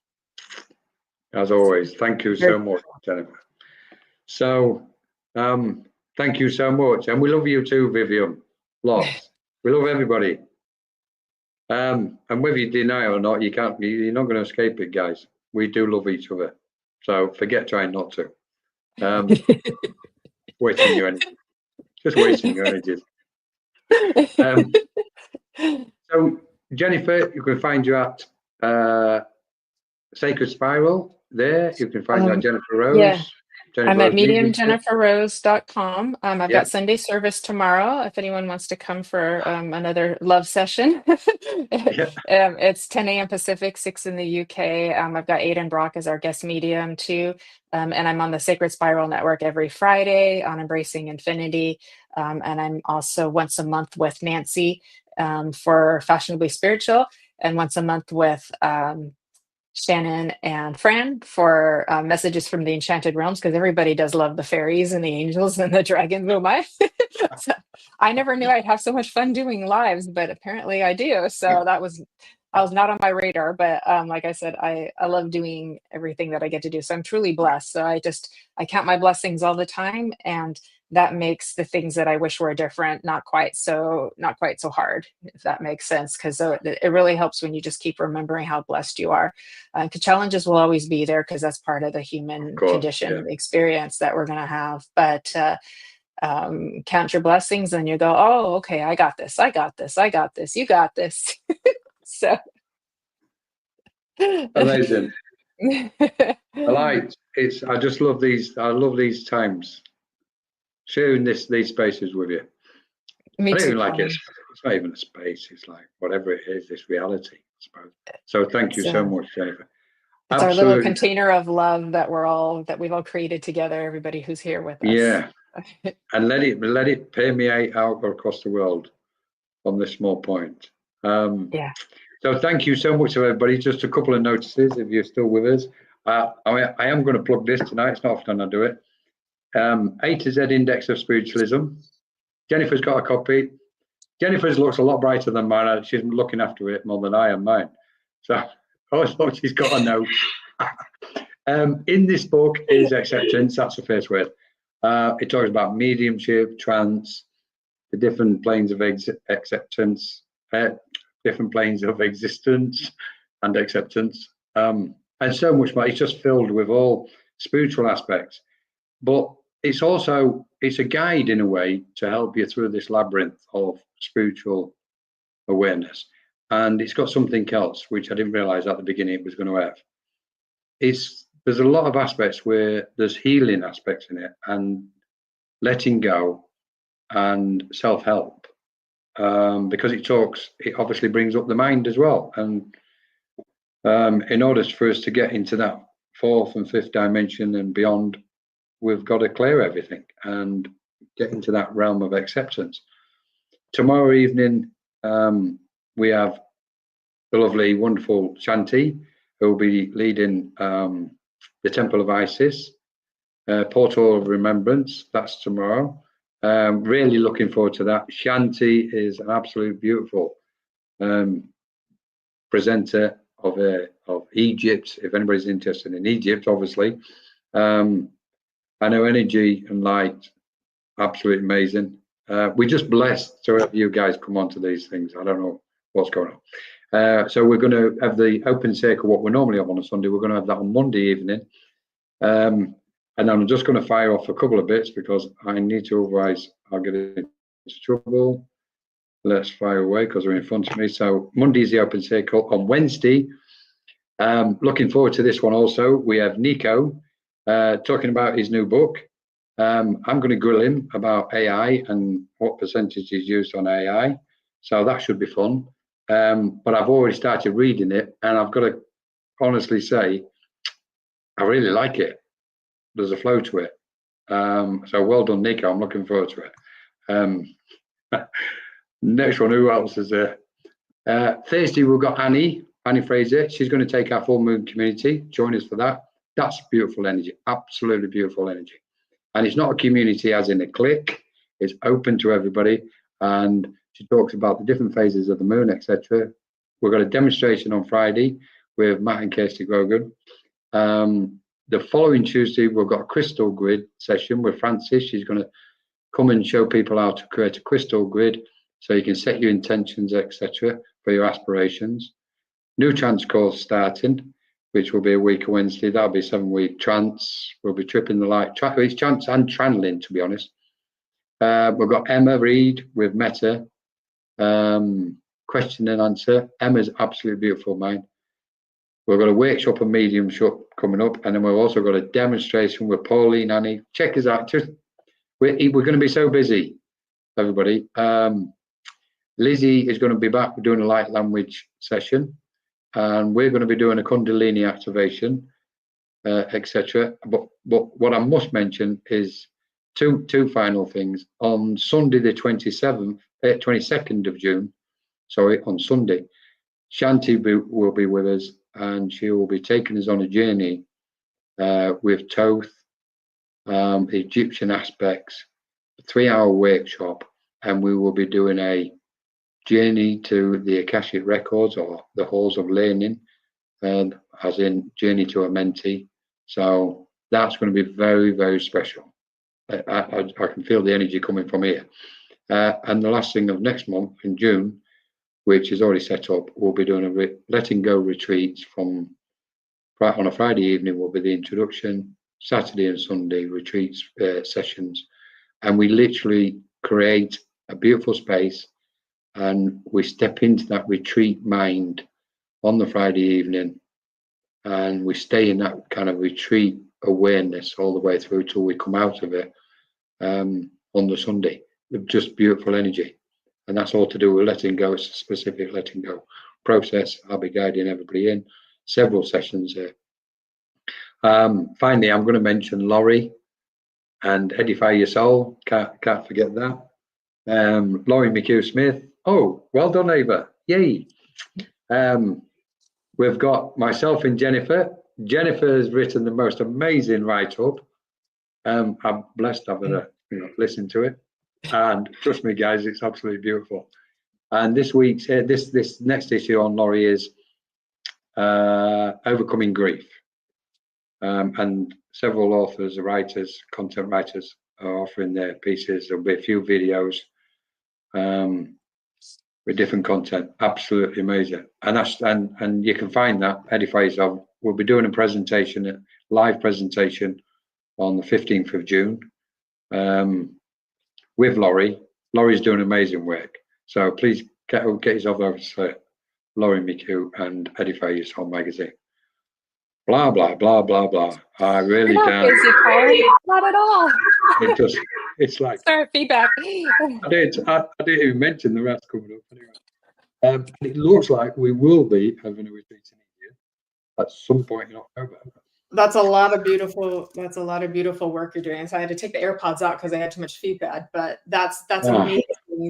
As always, thank you so much, Jennifer. So, thank you so much, and we love you too, Vivian. Lots. We love everybody. And whether you deny it or not, you're not going to escape it, guys. We do love each other. So forget trying not to. Wasting your energy. Just wasting your energy. So Jennifer, you can find you at Sacred Spiral there. You can find you at Jennifer Rose. Yeah. I'm at Mediumship. mediumjenniferrose.com. I've got Sunday service tomorrow if anyone wants to come for another love session. It's 10 a.m. Pacific, 6 in the UK. I've got Aidan Brock as our guest medium too. And I'm on the Sacred Spiral Network every Friday on Embracing Infinity. And I'm also once a month with Nancy for Fashionably Spiritual, and once a month with Shannon and Fran for messages from the enchanted realms, because everybody does love the fairies and the angels and the dragons. Oh my. So I never knew I'd have so much fun doing lives, but apparently I do. So that was not on my radar, but like I said, I love doing everything that I get to do. So I'm truly blessed. So I count my blessings all the time, and that makes the things that I wish were different not quite so hard, if that makes sense. Because it really helps when you just keep remembering how blessed you are. Challenges will always be there because that's part of the human condition experience that we're going to have. But count your blessings and you go, oh, okay, I got this, you got this. So amazing. I just love these times, sharing these spaces with you. Me I don't too, even like Colin. it. It's not even a space. It's like whatever it is, this reality, I suppose. So thank you so much, Jennifer. It's our little container of love that we've all created together, everybody who's here with us. Yeah. And let it permeate out across the world on this small point. So thank you so much, everybody. Just a couple of notices if you're still with us. I am going to plug this tonight. It's not often I do it. A to Z Index of Spiritualism. Jennifer's got a copy. Jennifer's looks a lot brighter than mine. She's looking after it more than I am mine. So also she's got a note. In this book is acceptance. That's the first word. It talks about mediumship, trance, the different planes of acceptance, different planes of existence and acceptance, and so much more. It's just filled with all spiritual aspects, but it's a guide in a way to help you through this labyrinth of spiritual awareness. And it's got something else which I didn't realize at the beginning it was going to have. There's a lot of aspects where there's healing aspects in it, and letting go and self-help, because it obviously brings up the mind as well. And in order for us to get into that fourth and fifth dimension and beyond, we've got to clear everything and get into that realm of acceptance. Tomorrow evening, we have the lovely, wonderful Shanti, who will be leading the Temple of Isis, Portal of Remembrance. That's tomorrow. Really looking forward to that. Shanti is an absolute beautiful presenter of Egypt. If anybody's interested in Egypt, obviously, and her energy and light, absolutely amazing. We're just blessed to have you guys come onto these things. I don't know what's going on. So we're going to have the open circle, what we normally have on a Sunday. We're going to have that on Monday evening. And I'm just going to fire off a couple of bits because I need to, otherwise I'll get into trouble. Let's fire away because they're in front of me. So Monday is the open circle. On Wednesday, looking forward to this one also, we have Nico talking about his new book. I'm going to grill him about AI and what percentage is used on AI. So that should be fun. But I've already started reading it, and I've got to honestly say, I really like it. There's a flow to it. So well done, Nico. I'm looking forward to it. Next one, who else is there? Thursday, we've got Annie Fraser. She's going to take our full moon community. Join us for that. That's beautiful energy, absolutely beautiful energy. And it's not a community as in a clique. It's open to everybody. And she talks about the different phases of the moon, etc. We've got a demonstration on Friday with Matt and Kirsty Grogan. The following Tuesday, we've got a crystal grid session with Frances. She's going to come and show people how to create a crystal grid so you can set your intentions, etc., for your aspirations. New trance course starting, which will be a week of Wednesday. That'll be 7-week trance. We'll be tripping the light. It's trance and channeling, to be honest. We've got Emma Reed with Meta. Question and answer. Emma's absolutely beautiful mind. We've got a workshop and mediumship coming up, and then we've also got a demonstration with Pauline, Annie. Check us out. We're going to be so busy, everybody. Lizzie is going to be back. We're doing a light language session, and we're going to be doing a Kundalini activation, etc. But what I must mention is two final things. On Sunday, the 22nd of June, sorry, on Sunday, Shanti will be with us, and she will be taking us on a journey with Thoth, Egyptian aspects, a 3-hour workshop, and we will be doing a journey to the Akashic Records, or the halls of learning, as in journey to a mentee. So that's going to be very, very special. I can feel the energy coming from here. And the last thing of next month in June, which is already set up, we'll be doing a letting go retreats on a Friday evening. Will be the introduction. Saturday and Sunday retreats sessions, and we literally create a beautiful space, and we step into that retreat mind on the Friday evening, and we stay in that kind of retreat awareness all the way through till we come out of it on the Sunday. Just beautiful energy. And that's all to do with letting go. It's a specific letting go process. I'll be guiding everybody in several sessions here. Finally, I'm going to mention Laurie and Edify Your Soul. Can't forget that. Laurie McHugh Smith. Oh, well done, Ava. Yay. We've got myself and Jennifer. Jennifer has written the most amazing write-up. I'm blessed to have listened to it. And trust me, guys, it's absolutely beautiful. And this week's this next issue on Laurie is overcoming grief. And several authors, writers, content writers are offering their pieces. There'll be a few videos with different content. Absolutely amazing. And you can find that Edify Yourself. We'll be doing a live presentation on the 15th of June. With Laurie. Laurie's doing amazing work. So please get yourself over to Laurie McHugh and Edify Your Soul magazine. Blah, blah, blah, blah, blah. I really don't. Busy, Colin. Not at all. It's like. Start feedback. I didn't even mention the rest coming up anyway. And it looks like we will be having a retreat in India at some point in October. That's a lot of beautiful work you're doing. So I had to take the AirPods out because I had too much feedback, but that's amazing.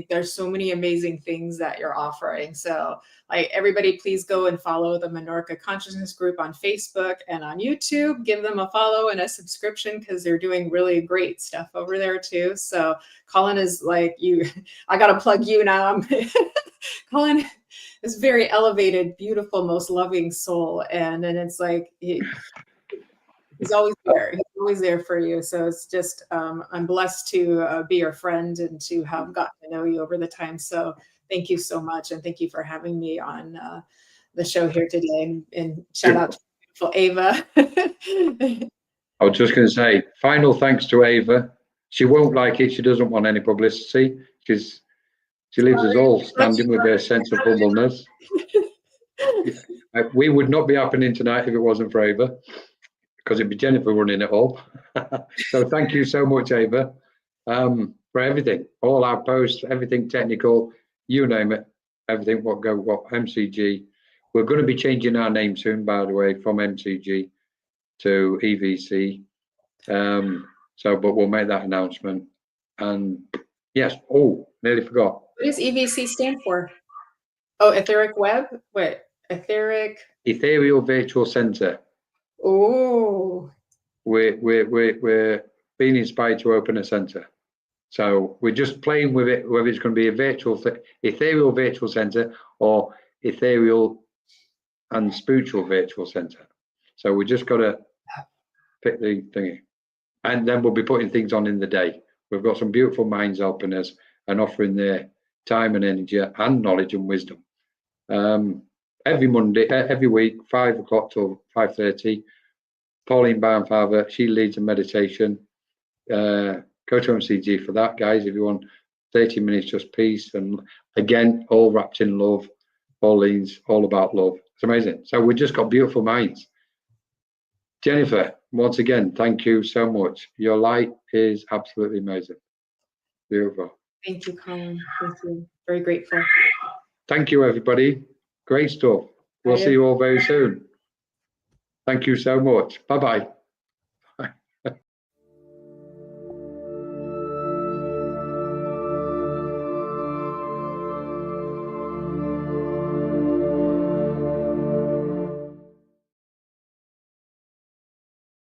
There's so many amazing things that you're offering. So like everybody, please go and follow the Menorca Consciousness Group on Facebook and on YouTube. Give them a follow and a subscription because they're doing really great stuff over there too. So Colin is like I got to plug you now. Colin is very elevated, beautiful, most loving soul. And then it's like, he's always there. He's always there for you. So it's just, I'm blessed to be your friend and to have gotten to know you over the time. So thank you so much. And thank you for having me on the show here today. And shout out to beautiful Ava. I was just going to say, final thanks to Ava. She won't like it. She doesn't want any publicity because she leaves us all standing with her sense of humbleness. We would not be happening tonight if it wasn't for Ava, because it'd be Jennifer running it all. So thank you so much, Ava, for everything, all our posts, everything technical, you name it, everything, what MCG. We're going to be changing our name soon, by the way, from MCG to EVC. But we'll make that announcement. And yes, nearly forgot. What does EVC stand for? Oh, etheric web? What? Etheric? Ethereal Virtual Center. Oh. We're being inspired to open a center. So we're just playing with it, whether it's going to be a ethereal virtual center or ethereal and spiritual virtual center. So we just got to pick the thingy. And then we'll be putting things on in the day. We've got some beautiful minds helping us and offering their time and energy and knowledge and wisdom. Every Monday, every week, 5 o'clock till 5:30. Pauline Barnfather, she leads a meditation. Go to MCG for that, guys, if you want 30 minutes just peace. And again, all wrapped in love. Pauline's all about love. It's amazing. So we've just got beautiful minds. Jennifer, once again, thank you so much. Your light is absolutely amazing. Beautiful. Thank you, Colin. Thank you. Very grateful. Thank you, everybody. Great stuff. We'll see you all very soon. Thank you so much. Bye-bye.